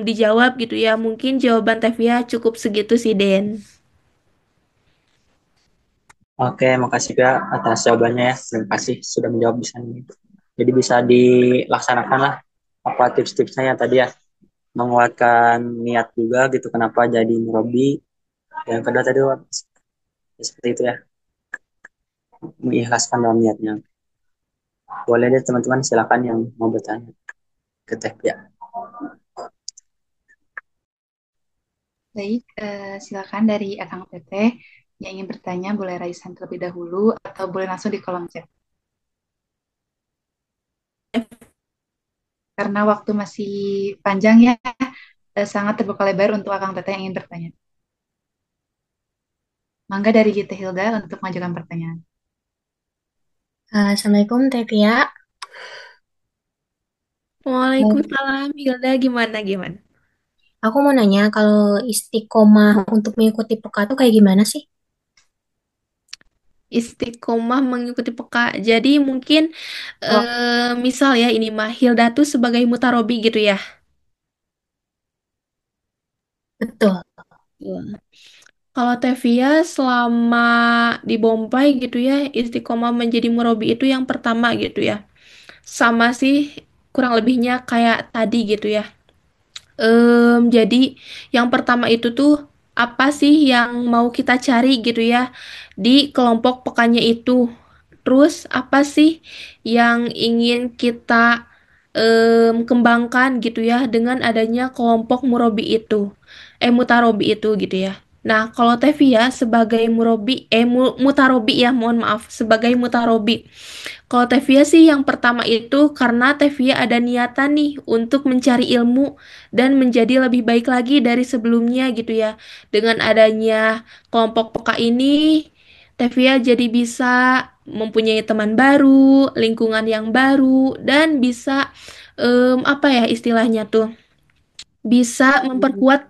dijawab gitu ya. Mungkin jawaban Tevia cukup segitu sih Den. Oke, makasih ya atas jawabannya ya. Terima kasih sudah menjawab di sana. Jadi bisa dilaksanakan lah apa tips-tipsnya yang tadi ya, menguatkan niat juga gitu kenapa jadi murabi. Yang kedua tadi ya, seperti itu ya, mengikhlaskan dalam niatnya. Boleh deh teman-teman silakan yang mau bertanya ke Teh ya. Baik, silakan dari Akang Teteh yang ingin bertanya boleh raise hand terlebih dahulu atau boleh langsung di kolom chat. Karena waktu masih panjang ya, sangat terbuka lebar untuk Akang Teteh yang ingin bertanya. Mangga dari Gita Hilda untuk mengajukan pertanyaan. Assalamualaikum Teh Tia. Waalaikumsalam, Hilda gimana gimana? Aku mau nanya kalau istiqomah untuk mengikuti PK itu kayak gimana sih? Istiqomah mengikuti peka. Jadi mungkin Oh, misal ya ini mah Hilda tuh sebagai mutarobi gitu ya. betul. Iya. Kalau Tevia selama di Bombay gitu ya, istiqomah menjadi murabi itu yang pertama gitu ya. Sama sih kurang lebihnya kayak tadi gitu ya. Jadi yang pertama itu tuh apa sih yang mau kita cari gitu ya di kelompok pekannya itu. Terus apa sih yang ingin kita kembangkan gitu ya dengan adanya kelompok murabi itu, mutarobi itu gitu ya. Nah, kalau Tevia sebagai mutarobi ya, mohon maaf, sebagai mutarobi. Kalau Tevia sih yang pertama itu karena Tevia ada niatan nih untuk mencari ilmu dan menjadi lebih baik lagi dari sebelumnya gitu ya. Dengan adanya kelompok peka ini, Tevia jadi bisa mempunyai teman baru, lingkungan yang baru, dan bisa apa ya istilahnya tuh? bisa memperkuat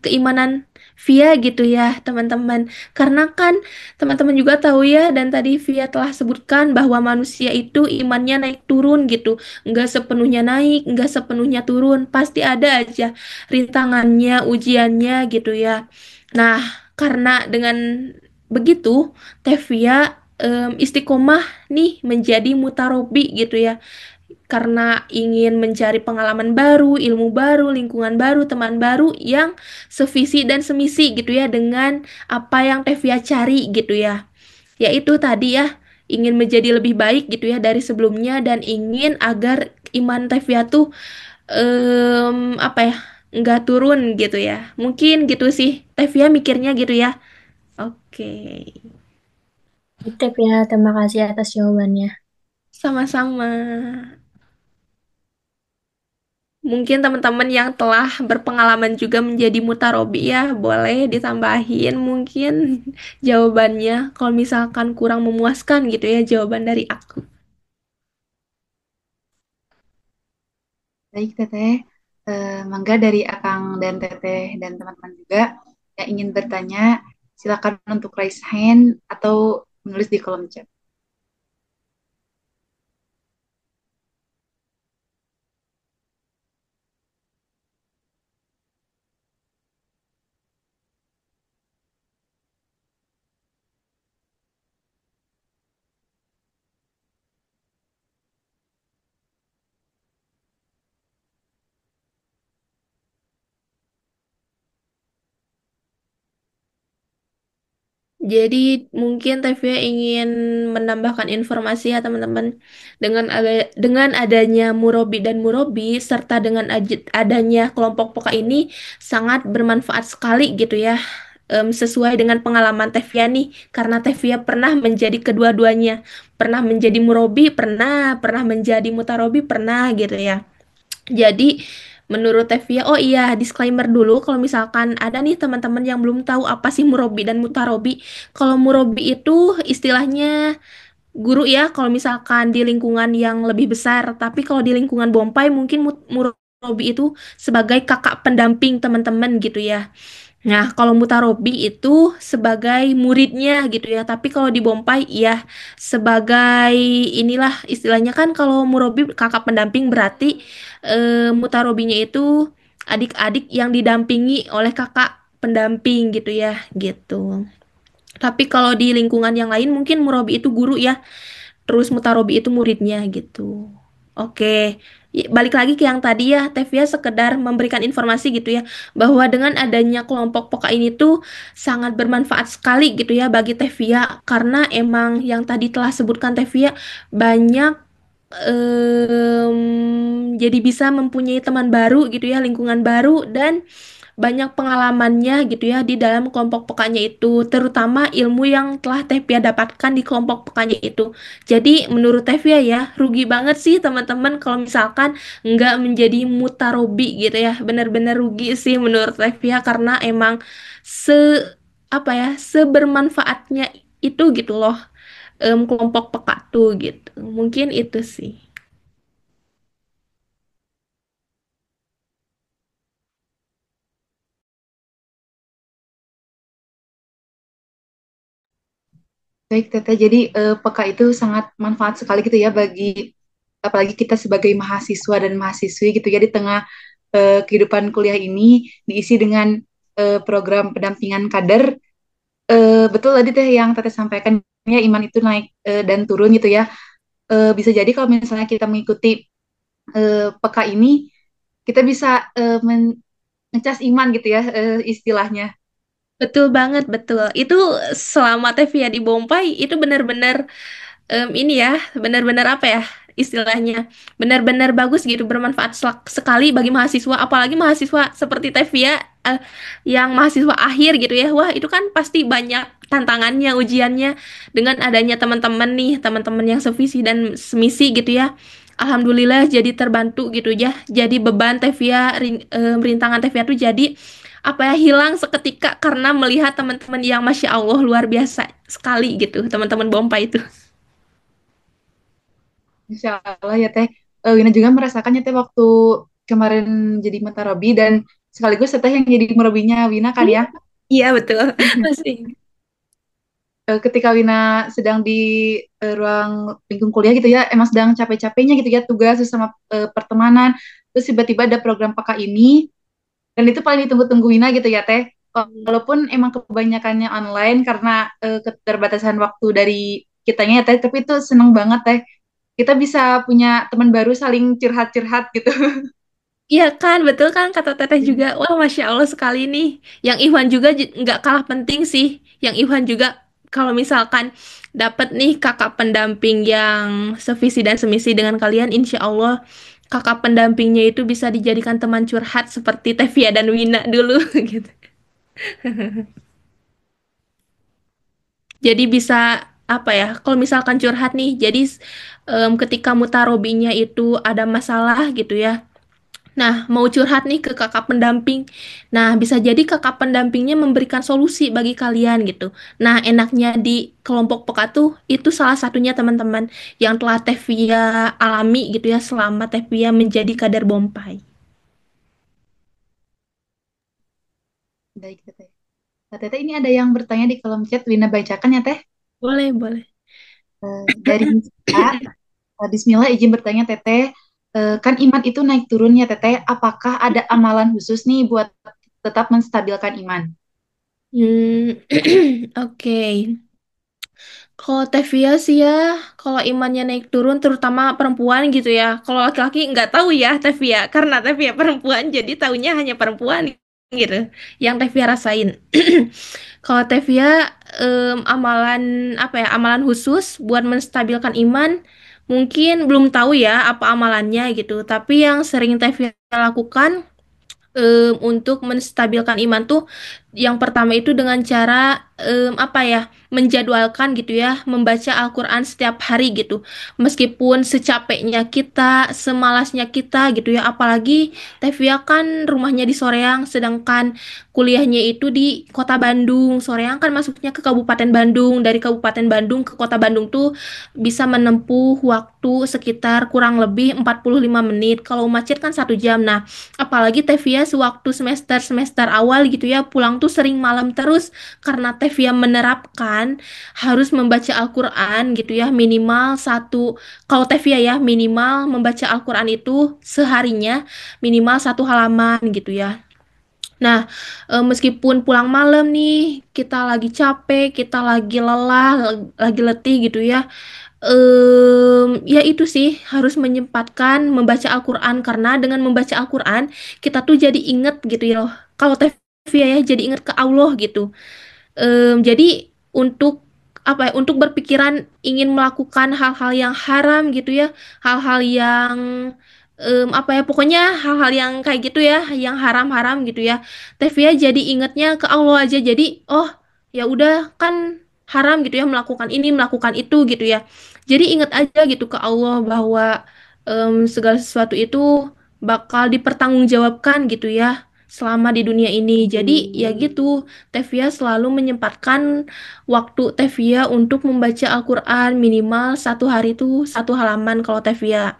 keimanan Via gitu ya teman-teman. Karena kan teman-teman juga tahu ya dan tadi Via telah sebutkan bahwa manusia itu imannya naik turun gitu. Nggak sepenuhnya naik, nggak sepenuhnya turun. Pasti ada aja rintangannya, ujiannya gitu ya. Nah, karena dengan begitu Tevia istiqomah nih menjadi mutarobi gitu ya karena ingin mencari pengalaman baru, ilmu baru, lingkungan baru, teman baru yang sevisi dan semisi gitu ya dengan apa yang Tevia cari gitu ya. Yaitu tadi ya, ingin menjadi lebih baik gitu ya dari sebelumnya dan ingin agar iman Tevia tuh apa ya, nggak turun gitu ya. Mungkin gitu sih, Tevia mikirnya gitu ya. Oke, Tip ya, terima kasih atas jawabannya. sama-sama. Mungkin teman-teman yang telah berpengalaman juga menjadi mutarobi ya, boleh ditambahin mungkin jawabannya kalau misalkan kurang memuaskan gitu ya jawaban dari aku. Baik, Teteh. Mangga dari Akang dan Teteh dan teman-teman juga yang ingin bertanya, silakan untuk raise hand atau menulis di kolom chat. Jadi mungkin Tevia ingin menambahkan informasi ya teman-teman dengan adanya Murobi dan Murobi serta dengan adanya kelompok Poka ini sangat bermanfaat sekali gitu ya. Sesuai dengan pengalaman Tevia nih karena Tevia pernah menjadi kedua-duanya, pernah menjadi Murobi, pernah menjadi Mutarobi, pernah gitu ya. Jadi menurut Tevia, oh iya disclaimer dulu kalau misalkan ada nih teman-teman yang belum tahu apa sih Murobi dan Mutarobi. Kalau Murobi itu istilahnya guru ya kalau misalkan di lingkungan yang lebih besar, tapi kalau di lingkungan Bompai mungkin Murobi itu sebagai kakak pendamping teman-teman gitu ya. Nah, kalau Mutarobi itu sebagai muridnya gitu ya. Tapi kalau di Bompai ya sebagai inilah istilahnya kan kalau Murobi kakak pendamping berarti Mutarobinya itu adik-adik yang didampingi oleh kakak pendamping gitu ya, gitu. Tapi kalau di lingkungan yang lain mungkin Murobi itu guru ya, terus Mutarobi itu muridnya gitu. Oke, balik lagi ke yang tadi ya, Tevia sekedar memberikan informasi gitu ya, bahwa dengan adanya kelompok Poka ini tuh sangat bermanfaat sekali gitu ya bagi Tevia, karena emang yang tadi telah sebutkan Tevia banyak jadi bisa mempunyai teman baru gitu ya, lingkungan baru dan banyak pengalamannya gitu ya di dalam kelompok pekanya itu, terutama ilmu yang telah Tevia dapatkan di kelompok pekanya itu. Jadi menurut Tevia ya, rugi banget sih teman-teman kalau misalkan nggak menjadi mutarobi gitu ya. Benar-benar rugi sih menurut Tevia karena emang se apa ya, sebermanfaatnya itu gitu loh kelompok peka tuh gitu. Mungkin itu sih. Baik, Teteh. Jadi peka itu sangat manfaat sekali gitu ya bagi apalagi kita sebagai mahasiswa dan mahasiswi gitu ya di tengah kehidupan kuliah ini diisi dengan program pendampingan kader. Betul tadi Teh yang Teteh sampaikan ya iman itu naik dan turun gitu ya. Bisa jadi kalau misalnya kita mengikuti peka ini kita bisa ngecas iman gitu ya istilahnya. Betul banget, betul. Itu selama Tevia di Bompai itu benar-benar ini ya, benar-benar apa ya istilahnya, benar-benar bagus gitu, bermanfaat sekali bagi mahasiswa, apalagi mahasiswa seperti Tevia eh, yang mahasiswa akhir gitu ya. Wah, itu kan pasti banyak tantangannya, ujiannya dengan adanya teman-teman nih, teman-teman yang sevisi dan semisi gitu ya. Alhamdulillah jadi terbantu gitu ya. Jadi beban Tevia, rintangan Tevia tuh jadi apa ya hilang seketika karena melihat teman-teman yang Masya Allah luar biasa sekali gitu, teman-teman Bompa itu. Insya Allah ya Teh. Wina juga merasakannya Teh waktu kemarin jadi mutarobi dan sekaligus teteh yang jadi murabinya Wina kan ya. Iya, betul. Masih. Ketika Wina sedang di ruang lingkung kuliah gitu ya, emang sedang capek-capeknya gitu ya tugas sama pertemanan, terus tiba-tiba ada program PK ini, dan itu paling ditunggu-tunggu Wina gitu ya teh. Walaupun emang kebanyakannya online karena keterbatasan waktu dari kitanya ya teh, tapi itu seneng banget teh. Kita bisa punya teman baru saling curhat-curhat gitu. Iya kan, betul kan kata Teteh juga. Wah, Masya Allah sekali nih. Yang Iwan juga nggak kalah penting sih. Yang Iwan juga kalau misalkan dapat nih kakak pendamping yang sevisi dan semisi dengan kalian, insya Allah kakak pendampingnya itu bisa dijadikan teman curhat seperti Tevia dan Wina dulu gitu. Jadi bisa apa ya? Kalau misalkan curhat nih, jadi ketika mutarobinya itu ada masalah gitu ya. Nah, mau curhat nih ke kakak pendamping. Nah, bisa jadi kakak pendampingnya memberikan solusi bagi kalian gitu. Nah, enaknya di kelompok peka tuh itu salah satunya teman-teman yang telah Tevia alami gitu ya selama Tevia menjadi kader Bompay. Baik, Teteh. Nah, Teteh ini ada yang bertanya di kolom chat, Wina bacakan ya Teh. Boleh, boleh. Dari Nisa, Bismillah izin bertanya Teteh, kan iman itu naik turun ya Teteh, apakah ada amalan khusus nih buat tetap menstabilkan iman? Oke. Kalau Tevia sih ya, kalau imannya naik turun, terutama perempuan gitu ya. Kalau laki-laki nggak tahu ya Tevia, karena Tevia perempuan, jadi taunya hanya perempuan gitu. Yang Tevia rasain. Kalau Tevia amalan apa ya? Amalan khusus buat menstabilkan iman, mungkin belum tahu ya apa amalannya gitu. Tapi yang sering Tevia lakukan untuk menstabilkan iman tuh yang pertama itu dengan cara apa ya menjadwalkan gitu ya membaca Al-Quran setiap hari gitu meskipun secapeknya kita semalasnya kita gitu ya apalagi Tevia kan rumahnya di Soreang sedangkan kuliahnya itu di kota Bandung. Soreang kan masuknya ke Kabupaten Bandung, dari Kabupaten Bandung ke kota Bandung tuh bisa menempuh waktu sekitar kurang lebih 45 menit kalau macet kan 1 jam. Nah, apalagi Tevia sewaktu semester awal gitu ya pulang tuh sering malam terus karena Tevia menerapkan harus membaca Al-Quran gitu ya minimal satu, kalau Tevia ya minimal membaca Al-Quran itu seharinya minimal 1 halaman gitu ya. Nah, meskipun pulang malam nih, kita lagi capek, kita lagi lelah, lagi letih gitu ya. Ya itu sih harus menyempatkan membaca Al-Quran karena dengan membaca Al-Quran kita tuh jadi inget gitu ya. Kalau Tevia ya jadi inget ke Allah gitu. Jadi untuk apa ya, untuk berpikiran ingin melakukan hal-hal yang haram gitu ya, hal-hal yang apa ya, pokoknya hal-hal yang kayak gitu ya, yang haram-haram gitu ya. Tevia jadi ingetnya ke Allah aja. Jadi, oh ya udah kan haram gitu ya melakukan ini, melakukan itu gitu ya. Jadi ingat aja gitu ke Allah bahwa segala sesuatu itu bakal dipertanggungjawabkan gitu ya selama di dunia ini. Jadi ya gitu, Tevia selalu menyempatkan waktu Tevia untuk membaca Al-Quran minimal 1 hari itu 1 halaman kalau Tevia.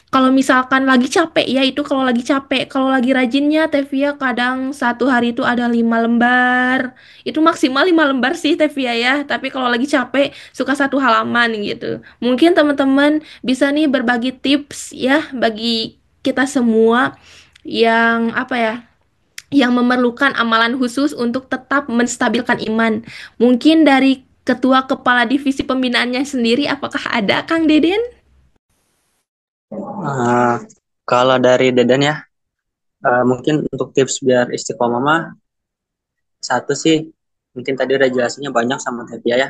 Kalau misalkan lagi capek ya itu kalau lagi capek. Kalau lagi rajinnya Tevia kadang 1 hari itu ada 5 lembar. Itu maksimal 5 lembar sih Tevia ya. Tapi kalau lagi capek suka 1 halaman gitu. Mungkin teman-teman bisa nih berbagi tips ya bagi kita semua yang apa ya yang memerlukan amalan khusus untuk tetap menstabilkan iman. Mungkin dari Ketua Kepala Divisi Pembinaannya sendiri, apakah ada Kang Deden? Kalau dari Deden ya, mungkin untuk tips biar istiqomah mah, satu sih, mungkin tadi udah jelasinnya banyak sama Tevia ya,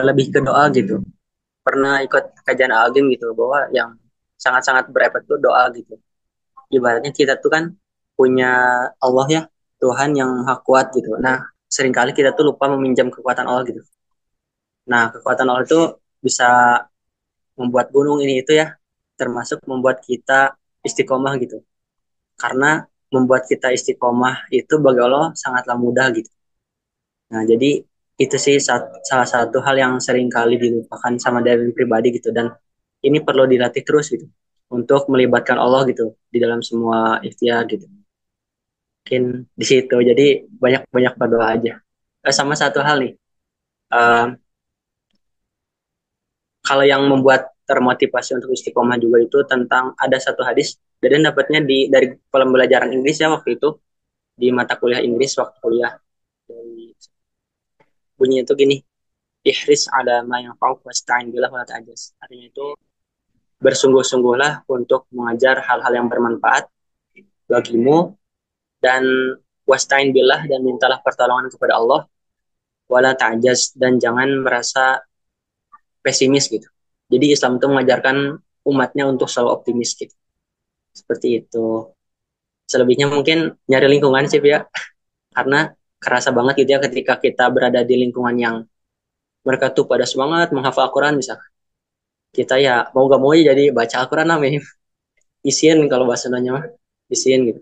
lebih ke doa gitu. Pernah ikut kajian Algim gitu, bahwa yang sangat-sangat berefek tuh doa gitu. Ibaratnya kita tuh kan punya Allah ya, Tuhan yang maha kuat gitu. Nah, seringkali kita tuh lupa meminjam kekuatan Allah gitu. Nah, kekuatan Allah itu bisa membuat gunung ini itu ya, termasuk membuat kita istiqomah gitu. Karena membuat kita istiqomah itu bagi Allah sangatlah mudah gitu. Nah, jadi itu sih salah satu hal yang sering kali dilupakan sama Devin pribadi gitu. Dan ini perlu dilatih terus gitu. untuk melibatkan Allah gitu di dalam semua ikhtiar gitu. Mungkin di situ. Jadi banyak-banyak berdoa aja. Sama satu hal nih, eh, kalau yang membuat termotivasi untuk istiqomah juga itu tentang ada satu hadis. Dan dapatnya dari pembelajaran Inggris ya waktu itu di mata kuliah Inggris waktu kuliah. Dari bunyinya itu gini, ihris ada ma yanfa'uk wasta'in billah wala ta'jaz. Artinya itu bersungguh-sungguhlah untuk mengajar hal-hal yang bermanfaat bagimu dan wasta'in billah dan mintalah pertolongan kepada Allah wala ta'jaz dan jangan merasa pesimis gitu. Jadi Islam itu mengajarkan umatnya untuk selalu optimis gitu. Seperti itu. Selebihnya mungkin nyari lingkungan sih ya, karena kerasa banget gitu ya ketika kita berada di lingkungan yang mereka tuh pada semangat menghafal Al-Quran misalkan. Kita ya mau gak mau ya jadi baca Al-Quran namanya. Isin kalau bahasa Sundanya mah. Isin gitu.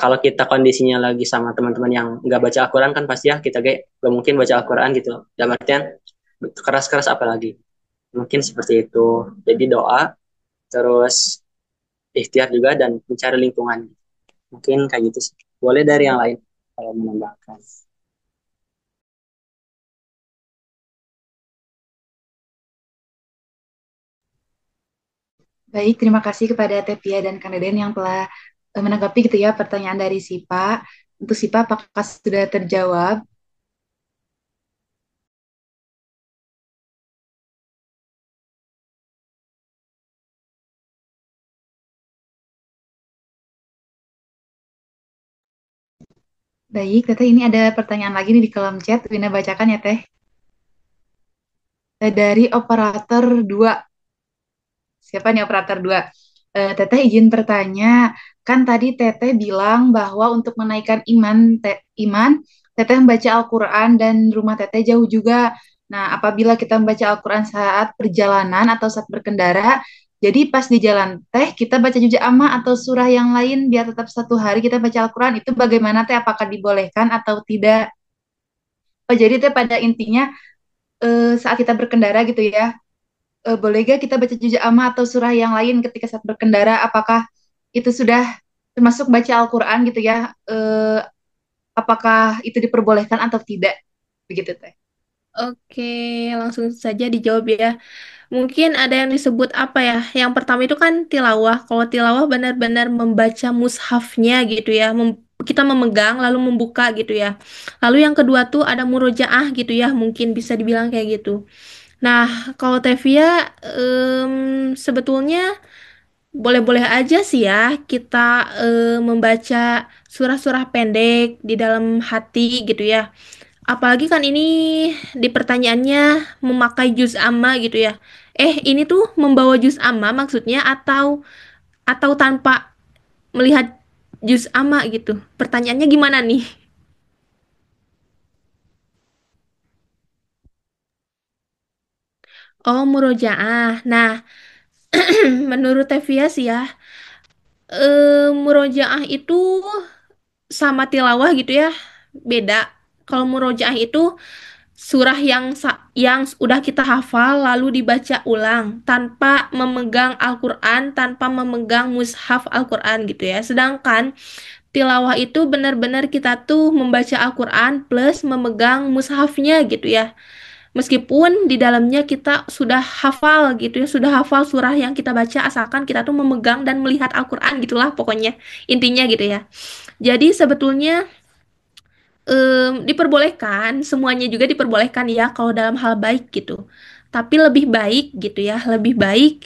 Kalau kita kondisinya lagi sama teman-teman yang nggak baca Al-Quran kan pasti ya kita gak mungkin baca Al-Quran gitu. Dan artian keras-keras apalagi. Mungkin seperti itu. Jadi doa, terus ikhtiar juga dan mencari lingkungan. Mungkin kayak gitu sih. Boleh dari yang lain kalau menambahkan. Baik, terima kasih kepada Tepia dan Kang Deden yang telah menanggapi gitu ya pertanyaan dari Sipa. Untuk Sipa, apakah sudah terjawab? Baik, Teteh ini ada pertanyaan lagi nih di kolom chat. Wina bacakan ya, Teh. Dari operator 2. Siapa nih operator 2? Teteh izin bertanya, kan tadi Teteh bilang bahwa untuk menaikkan iman, Teteh membaca Al-Quran dan rumah Teteh jauh juga. Nah, apabila kita membaca Al-Quran saat perjalanan atau saat berkendara, jadi pas di jalan Teh, kita baca juz amma atau surah yang lain biar tetap satu hari kita baca Al-Quran, itu bagaimana Teh? Apakah dibolehkan atau tidak? Oh, jadi Teh pada intinya saat kita berkendara gitu ya, boleh gak kita baca juz amma atau surah yang lain ketika saat berkendara? Apakah itu sudah termasuk baca Al-Quran gitu ya? Apakah itu diperbolehkan atau tidak? Begitu Teh. Oke, langsung saja dijawab ya. Mungkin ada yang disebut apa ya? Yang pertama itu kan tilawah. Kalau tilawah benar-benar membaca mushafnya gitu ya. Kita memegang lalu membuka gitu ya. Lalu yang kedua tuh ada murojaah gitu ya. Mungkin bisa dibilang kayak gitu. Nah, kalau Tevia sebetulnya boleh-boleh aja sih ya kita membaca surah-surah pendek di dalam hati gitu ya. Apalagi kan ini di pertanyaannya memakai juz amma gitu ya. Ini tuh membawa juz amma maksudnya atau tanpa melihat juz amma gitu. Pertanyaannya gimana nih? Oh, murojaah. Nah, menurut Tevia sih ya, murojaah itu sama tilawah gitu ya. Beda. Kalau murojaah itu surah yang udah kita hafal lalu dibaca ulang tanpa memegang Al-Qur'an, tanpa memegang mushaf Al-Qur'an gitu ya. Sedangkan tilawah itu benar-benar kita tuh membaca Al-Qur'an plus memegang mushafnya gitu ya. Meskipun di dalamnya kita sudah hafal gitu ya, sudah hafal surah yang kita baca asalkan kita tuh memegang dan melihat Al-Qur'an gitulah pokoknya. Intinya gitu ya. Jadi sebetulnya diperbolehkan, semuanya juga diperbolehkan ya kalau dalam hal baik gitu. Tapi lebih baik gitu ya, lebih baik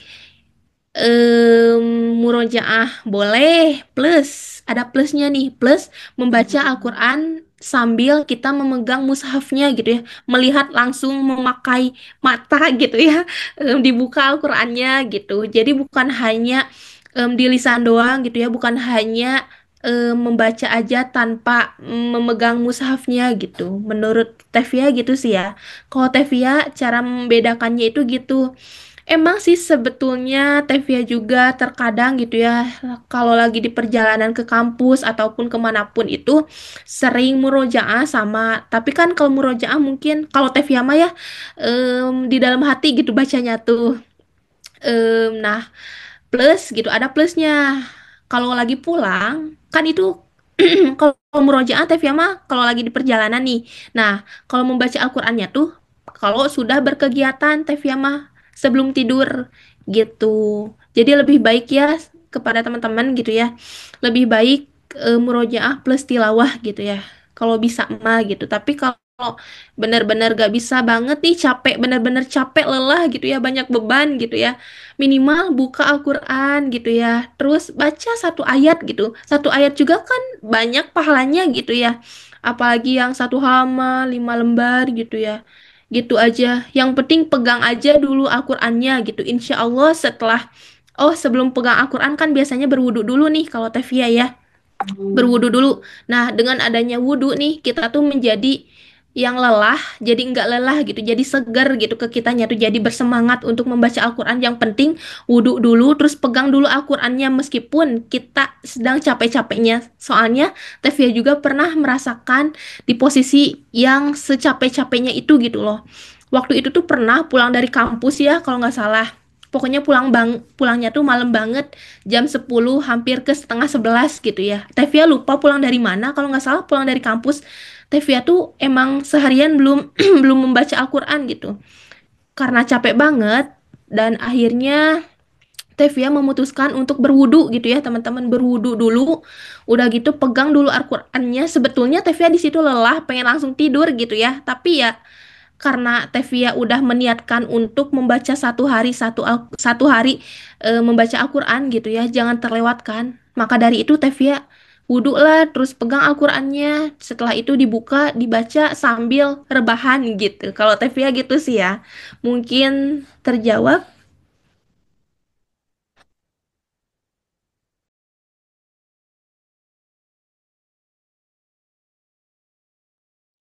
murojaah boleh plus ada plusnya nih, plus membaca Al-Quran sambil kita memegang mushafnya gitu ya, melihat langsung memakai mata gitu ya, dibuka Al-Qurannya gitu. Jadi bukan hanya di lisan doang gitu ya, bukan hanya membaca aja tanpa memegang mushafnya gitu. Menurut Tevia gitu sih ya. Kalau Tevia cara membedakannya itu gitu. Emang sih sebetulnya Tevia juga terkadang gitu ya, kalau lagi di perjalanan ke kampus ataupun kemanapun itu sering murojaah sama. Tapi kan kalau murojaah mungkin kalau Tevia mah ya di dalam hati gitu bacanya tuh. Nah, plus gitu, ada plusnya. Kalau lagi pulang, kan itu kalau murojaah Tevya mah kalau lagi di perjalanan nih. Nah, kalau membaca Al-Qur'annya tuh kalau sudah berkegiatan Tevya mah sebelum tidur gitu. Jadi lebih baik ya kepada teman-teman gitu ya. Lebih baik murojaah plus tilawah gitu ya. Kalau bisa mah gitu. Tapi kalau benar-benar gak bisa banget nih, capek, benar-benar capek, lelah gitu ya, banyak beban gitu ya, minimal buka Al-Quran gitu ya, terus baca satu ayat gitu. Satu ayat juga kan banyak pahalanya gitu ya, apalagi yang satu halaman 5 lembar gitu ya. Gitu aja, yang penting pegang aja dulu Al-Qurannya gitu. Insya Allah setelah, oh sebelum pegang Al-Quran kan biasanya berwudu dulu nih kalau Tevia ya, berwudu dulu. Nah, dengan adanya wudu nih, kita tuh menjadi yang lelah, jadi nggak lelah gitu, jadi segar gitu ke kitanya tuh, jadi bersemangat untuk membaca Al-Quran. Yang penting wudu dulu, terus pegang dulu Al-Qurannya meskipun kita sedang capek-capeknya. Soalnya Tevia juga pernah merasakan di posisi yang secapek-capeknya itu gitu loh. Waktu itu tuh pernah pulang dari kampus ya, kalau nggak salah. Pokoknya pulangnya tuh malam banget, jam 10 hampir ke setengah 11 gitu ya. Tevia lupa pulang dari mana, kalau nggak salah pulang dari kampus. Tevia tuh emang seharian belum belum membaca Al-Quran gitu. Karena capek banget, dan akhirnya Tevia memutuskan untuk berwudu gitu ya teman-teman, berwudu dulu. Udah gitu pegang dulu Al-Qur'annya. Sebetulnya Tevia di situ lelah, pengen langsung tidur gitu ya. Tapi ya karena Tevia udah meniatkan untuk membaca satu hari membaca Al-Quran gitu ya, jangan terlewatkan. Maka dari itu Tevia wudhu lah, terus pegang Al-Qurannya. Setelah itu dibuka, dibaca sambil rebahan gitu. Kalau Tevia gitu sih ya. Mungkin terjawab.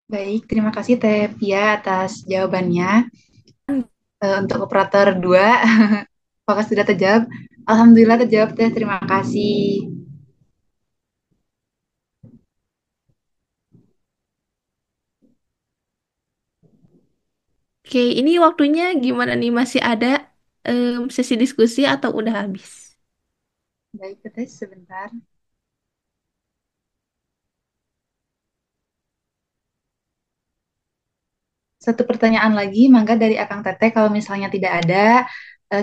Baik, terima kasih Teh Pia atas jawabannya. Untuk operator 2, apakah sudah terjawab? Alhamdulillah terjawab Teh, terima kasih. Oke, ini waktunya gimana nih? Masih ada sesi diskusi atau udah habis? Baik Teh, sebentar. Satu pertanyaan lagi, mangga dari Akang Teteh. Kalau misalnya tidak ada,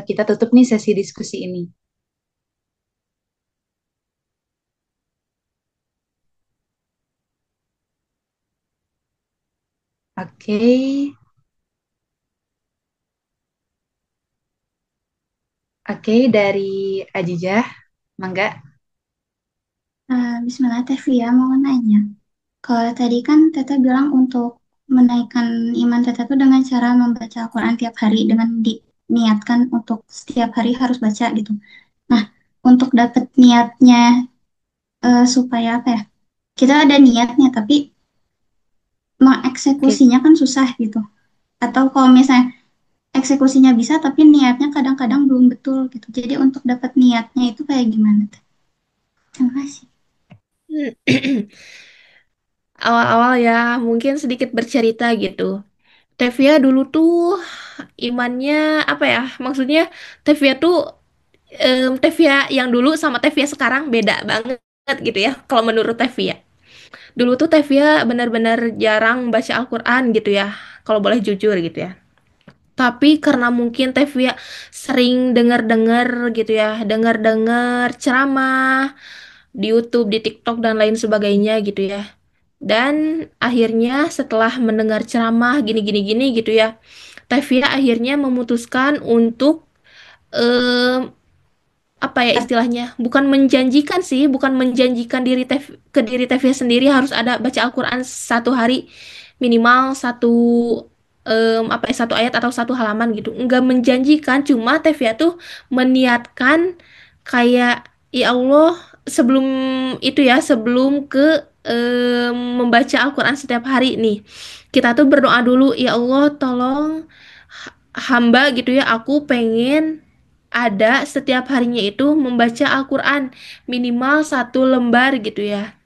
kita tutup nih sesi diskusi ini. Oke, oke dari Ajijah, mangga. Bismillah Teh Via mau nanya. Kalau tadi kan Teteh bilang untuk menaikkan iman Teteh itu dengan cara membaca Al-Quran tiap hari dengan diniatkan untuk setiap hari harus baca gitu. Nah, untuk dapet niatnya supaya apa ya? Kita ada niatnya tapi Oke. mengeksekusinya kan susah gitu. Atau kalau misalnya eksekusinya bisa tapi niatnya kadang-kadang belum betul gitu. Jadi untuk dapat niatnya itu kayak gimana Teh? Terima kasih. Awal-awal ya, mungkin sedikit bercerita gitu. Tevia dulu tuh imannya apa ya? Maksudnya Tevia tuh Tevia yang dulu sama Tevia sekarang beda banget gitu ya. Kalau menurut Tevia. Dulu tuh Tevia benar-benar jarang baca Al-Quran gitu ya. Kalau boleh jujur gitu ya. Tapi karena mungkin Tevia sering dengar-dengar gitu ya. Dengar-dengar ceramah di YouTube, di TikTok, dan lain sebagainya gitu ya. Dan akhirnya setelah mendengar ceramah gini-gini-gini gitu ya, Tevia akhirnya memutuskan untuk em, apa ya istilahnya? Bukan menjanjikan sih, bukan menjanjikan ke diri Tevia sendiri harus ada baca Al-Quran satu hari minimal apa ya, satu ayat atau satu halaman gitu. Enggak menjanjikan, cuma Tevia tuh meniatkan kayak ya Allah, sebelum itu ya, sebelum ke membaca Al-Quran setiap hari nih, kita tuh berdoa dulu, ya Allah tolong hamba gitu ya, aku pengen ada setiap harinya itu membaca Al-Quran minimal 1 lembar gitu ya.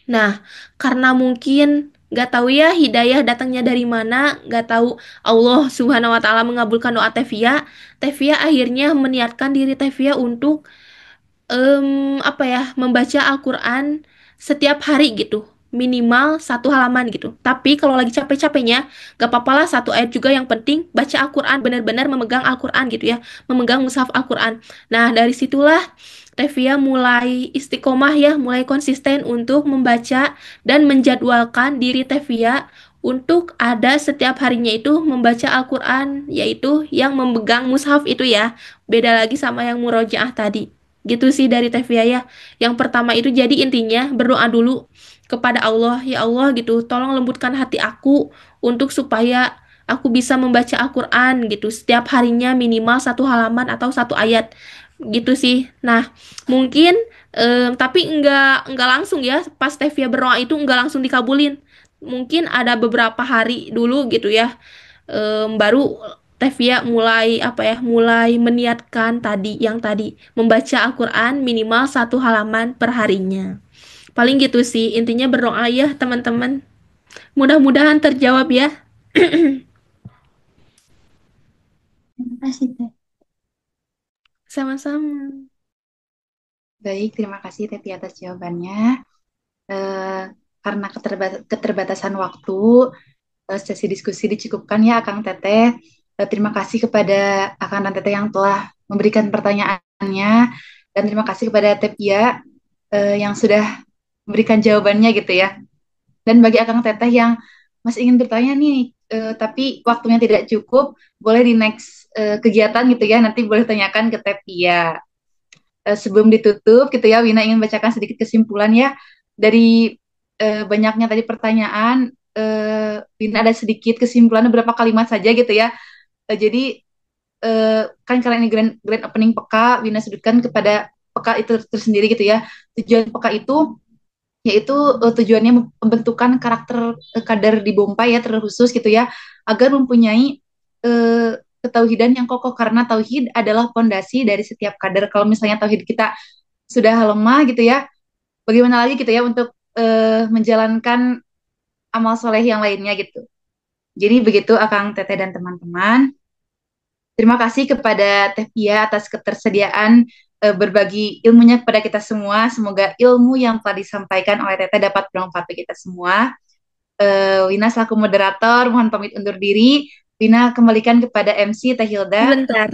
Nah, karena mungkin nggak tahu ya hidayah datangnya dari mana, nggak tahu Allah Subhanahu wa Ta'ala mengabulkan doa Tevia. Tevia akhirnya meniatkan diri Tevia untuk apa ya, membaca Al-Quran setiap hari gitu, minimal satu halaman gitu. Tapi kalau lagi capek-capeknya gak apa-apa lah, satu ayat juga, yang penting baca Al-Quran, benar-benar memegang Al-Quran gitu ya, memegang mushaf Al-Quran. Nah, dari situlah Tevia mulai istiqomah ya, mulai konsisten untuk membaca dan menjadwalkan diri Tevia untuk ada setiap harinya itu membaca Al-Quran, yaitu yang memegang mushaf itu ya. Beda lagi sama yang murojaah tadi. Gitu sih dari Tevia ya. Yang pertama itu jadi intinya berdoa dulu kepada Allah, ya Allah gitu, tolong lembutkan hati aku untuk supaya aku bisa membaca Al-Quran gitu setiap harinya minimal satu halaman atau satu ayat gitu sih. Nah, mungkin tapi enggak langsung ya, pas Tevia berdoa itu enggak langsung dikabulin. Mungkin ada beberapa hari dulu gitu ya, baru Tevia mulai apa ya, mulai meniatkan tadi membaca Al-Quran minimal satu halaman per harinya. Paling gitu sih, intinya berdoa ya teman-teman. Mudah-mudahan terjawab ya. Terima kasih, Teh. Sama-sama. Baik, terima kasih Teti atas jawabannya. Eh, karena keterbatasan waktu, sesi diskusi dicukupkan ya Akang Teteh. Terima kasih kepada Akang dan Teteh yang telah memberikan pertanyaannya, dan terima kasih kepada Tepia yang sudah memberikan jawabannya gitu ya. Dan bagi Akang Teteh yang masih ingin bertanya nih, tapi waktunya tidak cukup, boleh di next kegiatan gitu ya, nanti boleh tanyakan ke Tepia. Sebelum ditutup gitu ya, Wina ingin bacakan sedikit kesimpulan ya dari banyaknya tadi pertanyaan. Wina ada sedikit kesimpulan beberapa kalimat saja gitu ya. Jadi kan karena ini grand opening peka, Wina sebutkan kepada peka itu tersendiri gitu ya. Tujuan peka itu yaitu tujuannya membentukan karakter kader di Bompay ya terkhusus gitu ya, agar mempunyai eh, ketauhidan yang kokoh, karena tauhid adalah pondasi dari setiap kader. Kalau misalnya tauhid kita sudah lemah gitu ya, bagaimana lagi gitu ya untuk menjalankan amal soleh yang lainnya gitu. Jadi begitu Akang Teteh dan teman-teman. Terima kasih kepada Teh Pia atas ketersediaan berbagi ilmunya kepada kita semua. Semoga ilmu yang telah disampaikan oleh Teteh dapat bermanfaat bagi kita semua. Wina selaku moderator mohon pamit undur diri. Wina kembalikan kepada MC Teh Hilda. Sebentar.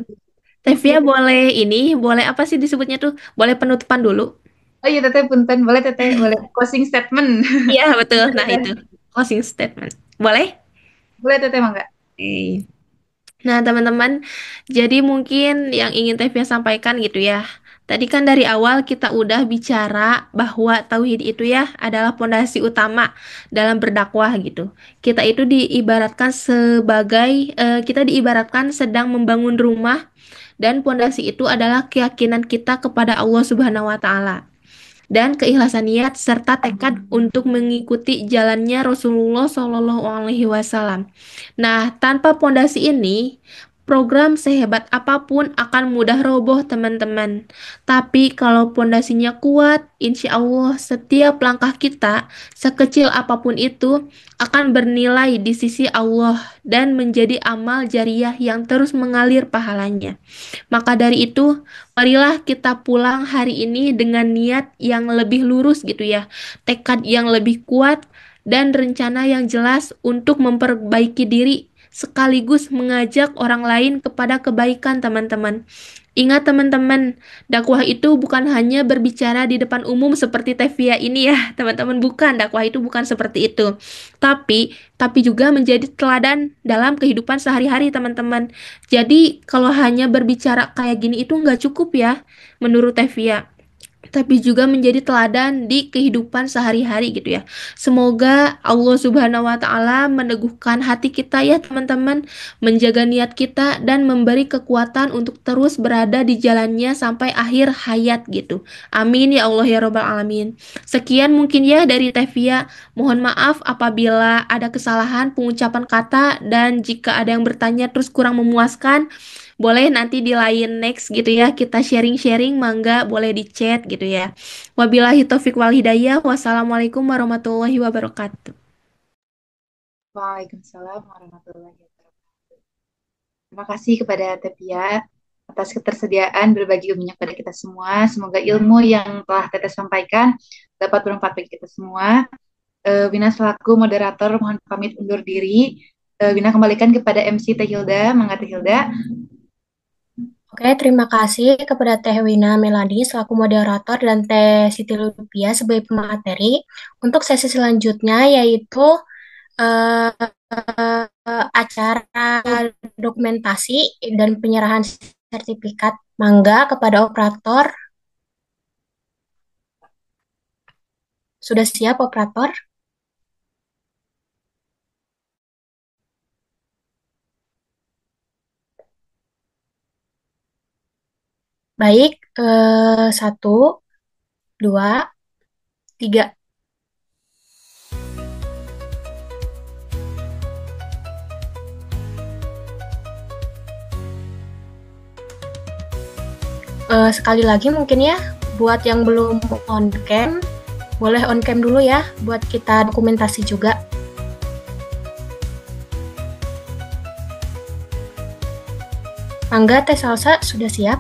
Tevia boleh ini, boleh apa sih disebutnya tuh? Boleh penutupan dulu. Oh iya Teteh punten, boleh Teteh, boleh closing statement. Iya, betul. Nah, itu closing statement. Boleh? Boleh Teteh Mangga. Oke. Nah, teman-teman, jadi mungkin yang ingin Tevia sampaikan gitu ya. Tadi kan dari awal kita udah bicara bahwa tauhid itu ya adalah pondasi utama dalam berdakwah gitu. Kita itu diibaratkan sebagai kita diibaratkan sedang membangun rumah, dan pondasi itu adalah keyakinan kita kepada Allah Subhanahu wa taala dan keikhlasan niat serta tekad untuk mengikuti jalannya Rasulullah Shallallahu Alaihi Wasallam. Nah, tanpa pondasi ini, program sehebat apapun akan mudah roboh, teman-teman. Tapi kalau pondasinya kuat, insya Allah setiap langkah kita, sekecil apapun itu, akan bernilai di sisi Allah dan menjadi amal jariah yang terus mengalir pahalanya. Maka dari itu, marilah kita pulang hari ini dengan niat yang lebih lurus gitu ya, tekad yang lebih kuat, dan rencana yang jelas untuk memperbaiki diri sekaligus mengajak orang lain kepada kebaikan, teman-teman. Ingat teman-teman, dakwah itu bukan hanya berbicara di depan umum seperti Tevia ini ya, teman-teman. Bukan, dakwah itu bukan seperti itu. Tapi juga menjadi teladan dalam kehidupan sehari-hari, teman-teman. Jadi, kalau hanya berbicara kayak gini itu nggak cukup ya, menurut Tevia, tapi juga menjadi teladan di kehidupan sehari-hari gitu ya. Semoga Allah Subhanahu wa taala meneguhkan hati kita ya teman-teman, menjaga niat kita dan memberi kekuatan untuk terus berada di jalannya sampai akhir hayat gitu. Amin ya Allah ya robbal alamin. Sekian mungkin ya dari Tevia. Mohon maaf apabila ada kesalahan pengucapan kata, dan jika ada yang bertanya terus kurang memuaskan, boleh nanti di lain next gitu ya, kita sharing-sharing, mangga boleh di chat gitu ya. Wabillahi taufik wal hidayah. Wassalamualaikum warahmatullahi wabarakatuh. Waalaikumsalam warahmatullahi wabarakatuh. Terima kasih kepada Tepia atas ketersediaan berbagi ilmunya kepada kita semua. Semoga ilmu yang telah Teteh sampaikan dapat bermanfaat bagi kita semua. Wina selaku moderator mohon pamit undur diri. Wina kembalikan kepada MC Teh Hilda. Mangga Teh Hilda. Oke, terima kasih kepada Teh Wina Melani selaku moderator dan Teh Siti Lubia sebagai pemateri. Untuk sesi selanjutnya yaitu acara dokumentasi dan penyerahan sertifikat. Mangga kepada operator. Sudah siap operator? Baik, 1, 2, 3. Sekali lagi mungkin ya, buat yang belum on cam, boleh on cam dulu ya, buat kita dokumentasi juga. Mangga Teh Salsa sudah siap?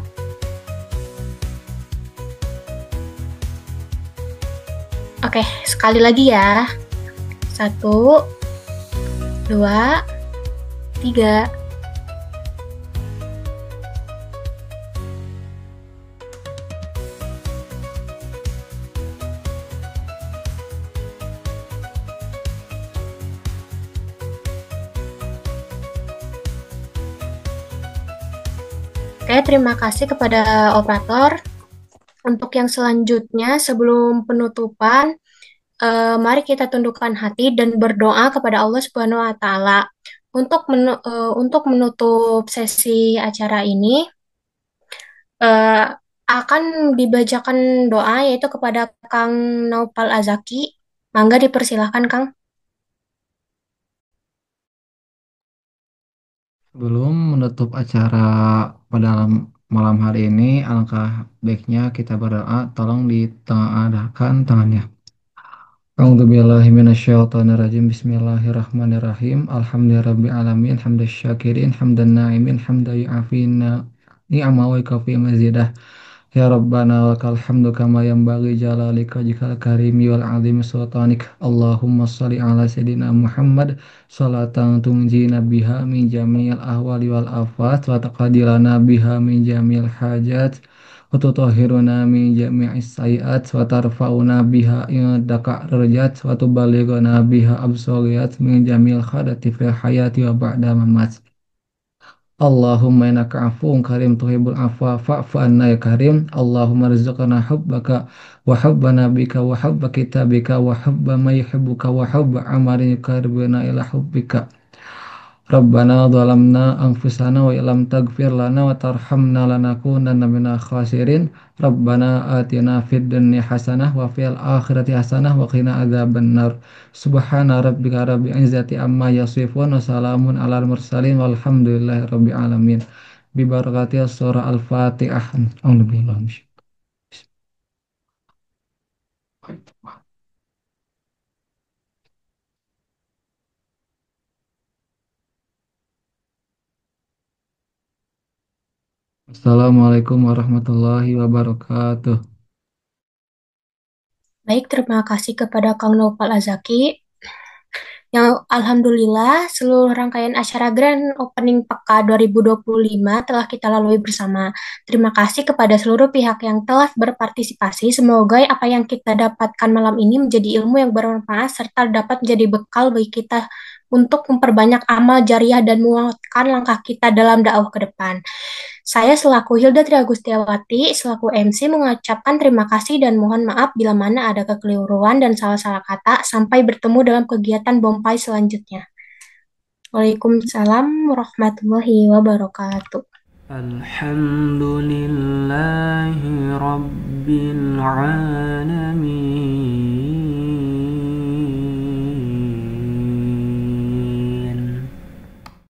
Oke, sekali lagi ya. 1, 2, 3. Oke, terima kasih kepada operator. Untuk yang selanjutnya, sebelum penutupan, mari kita tundukkan hati dan berdoa kepada Allah Subhanahu wa Ta'ala. Untuk menutup sesi acara ini, akan dibacakan doa yaitu kepada Kang Naufal Azaki. Mangga dipersilahkan, Kang. Sebelum menutup acara pada malam hari ini, alangkah baiknya kita berdoa. Tolong ditengadahkan tangannya. A'udzubillahi minasyaitonirrajim. Bismillahirrahmanirrahim. Alhamdulillahirabbil alamin. Hamdasyy syakirin, hamdan na'imin, hamdan yu'afina ni'ama wa yukafi mazidah. Ya Rabbana lakal hamdu kama yanbaghi jalalika wajhikal karimi wal azimi sultanik. Allahumma shalli ala sayyidina Muhammad salatan tunjina biha min jami'il ahwali wal afat wa taqadirana biha min jami'il hajat wa tutahhiruna min jami'is sayiat wa tarfa'una biha indaka darajat wa tuballighuna biha absariyat min jami'il khadati fil hayati wa ba'da mamat. Allahumma innaka afuwun karim tuhibbul afwa fa'fu anna ya karim. Allahumma rizqna hubbaka wa hubba nabika wa hubba kitabika wa hubba ma yuhibbuka wa hubba amalin yuqarribuna ila hubbika. Rabbana zalamna anfusana wa illam taghfir lana wa tarhamna lanakunanna minal khasirin. Rabbana atina fid dunya hasanah wa fil akhirati hasanah wa qina adzabannar. Subhana rabbika rabbil izzati amma yasifun wa salamun alal mursalin walhamdulillahi rabbil alamin. Bi barakati surah Al-Fatihah. Assalamualaikum warahmatullahi wabarakatuh. Baik, terima kasih kepada Kang Naufal Azaki. Yang alhamdulillah seluruh rangkaian acara Grand Opening PEKA 2025 telah kita lalui bersama. Terima kasih kepada seluruh pihak yang telah berpartisipasi. Semoga apa yang kita dapatkan malam ini menjadi ilmu yang bermanfaat serta dapat menjadi bekal bagi kita untuk memperbanyak amal jariah dan menguatkan langkah kita dalam dakwah ke depan. Saya selaku Hilda Triagustiawati, selaku MC mengucapkan terima kasih dan mohon maaf bila mana ada kekeliruan dan salah-salah kata. Sampai bertemu dalam kegiatan Bompai selanjutnya. Waalaikumsalam warahmatullahi wabarakatuh. Alhamdulillahi rabbil alamin.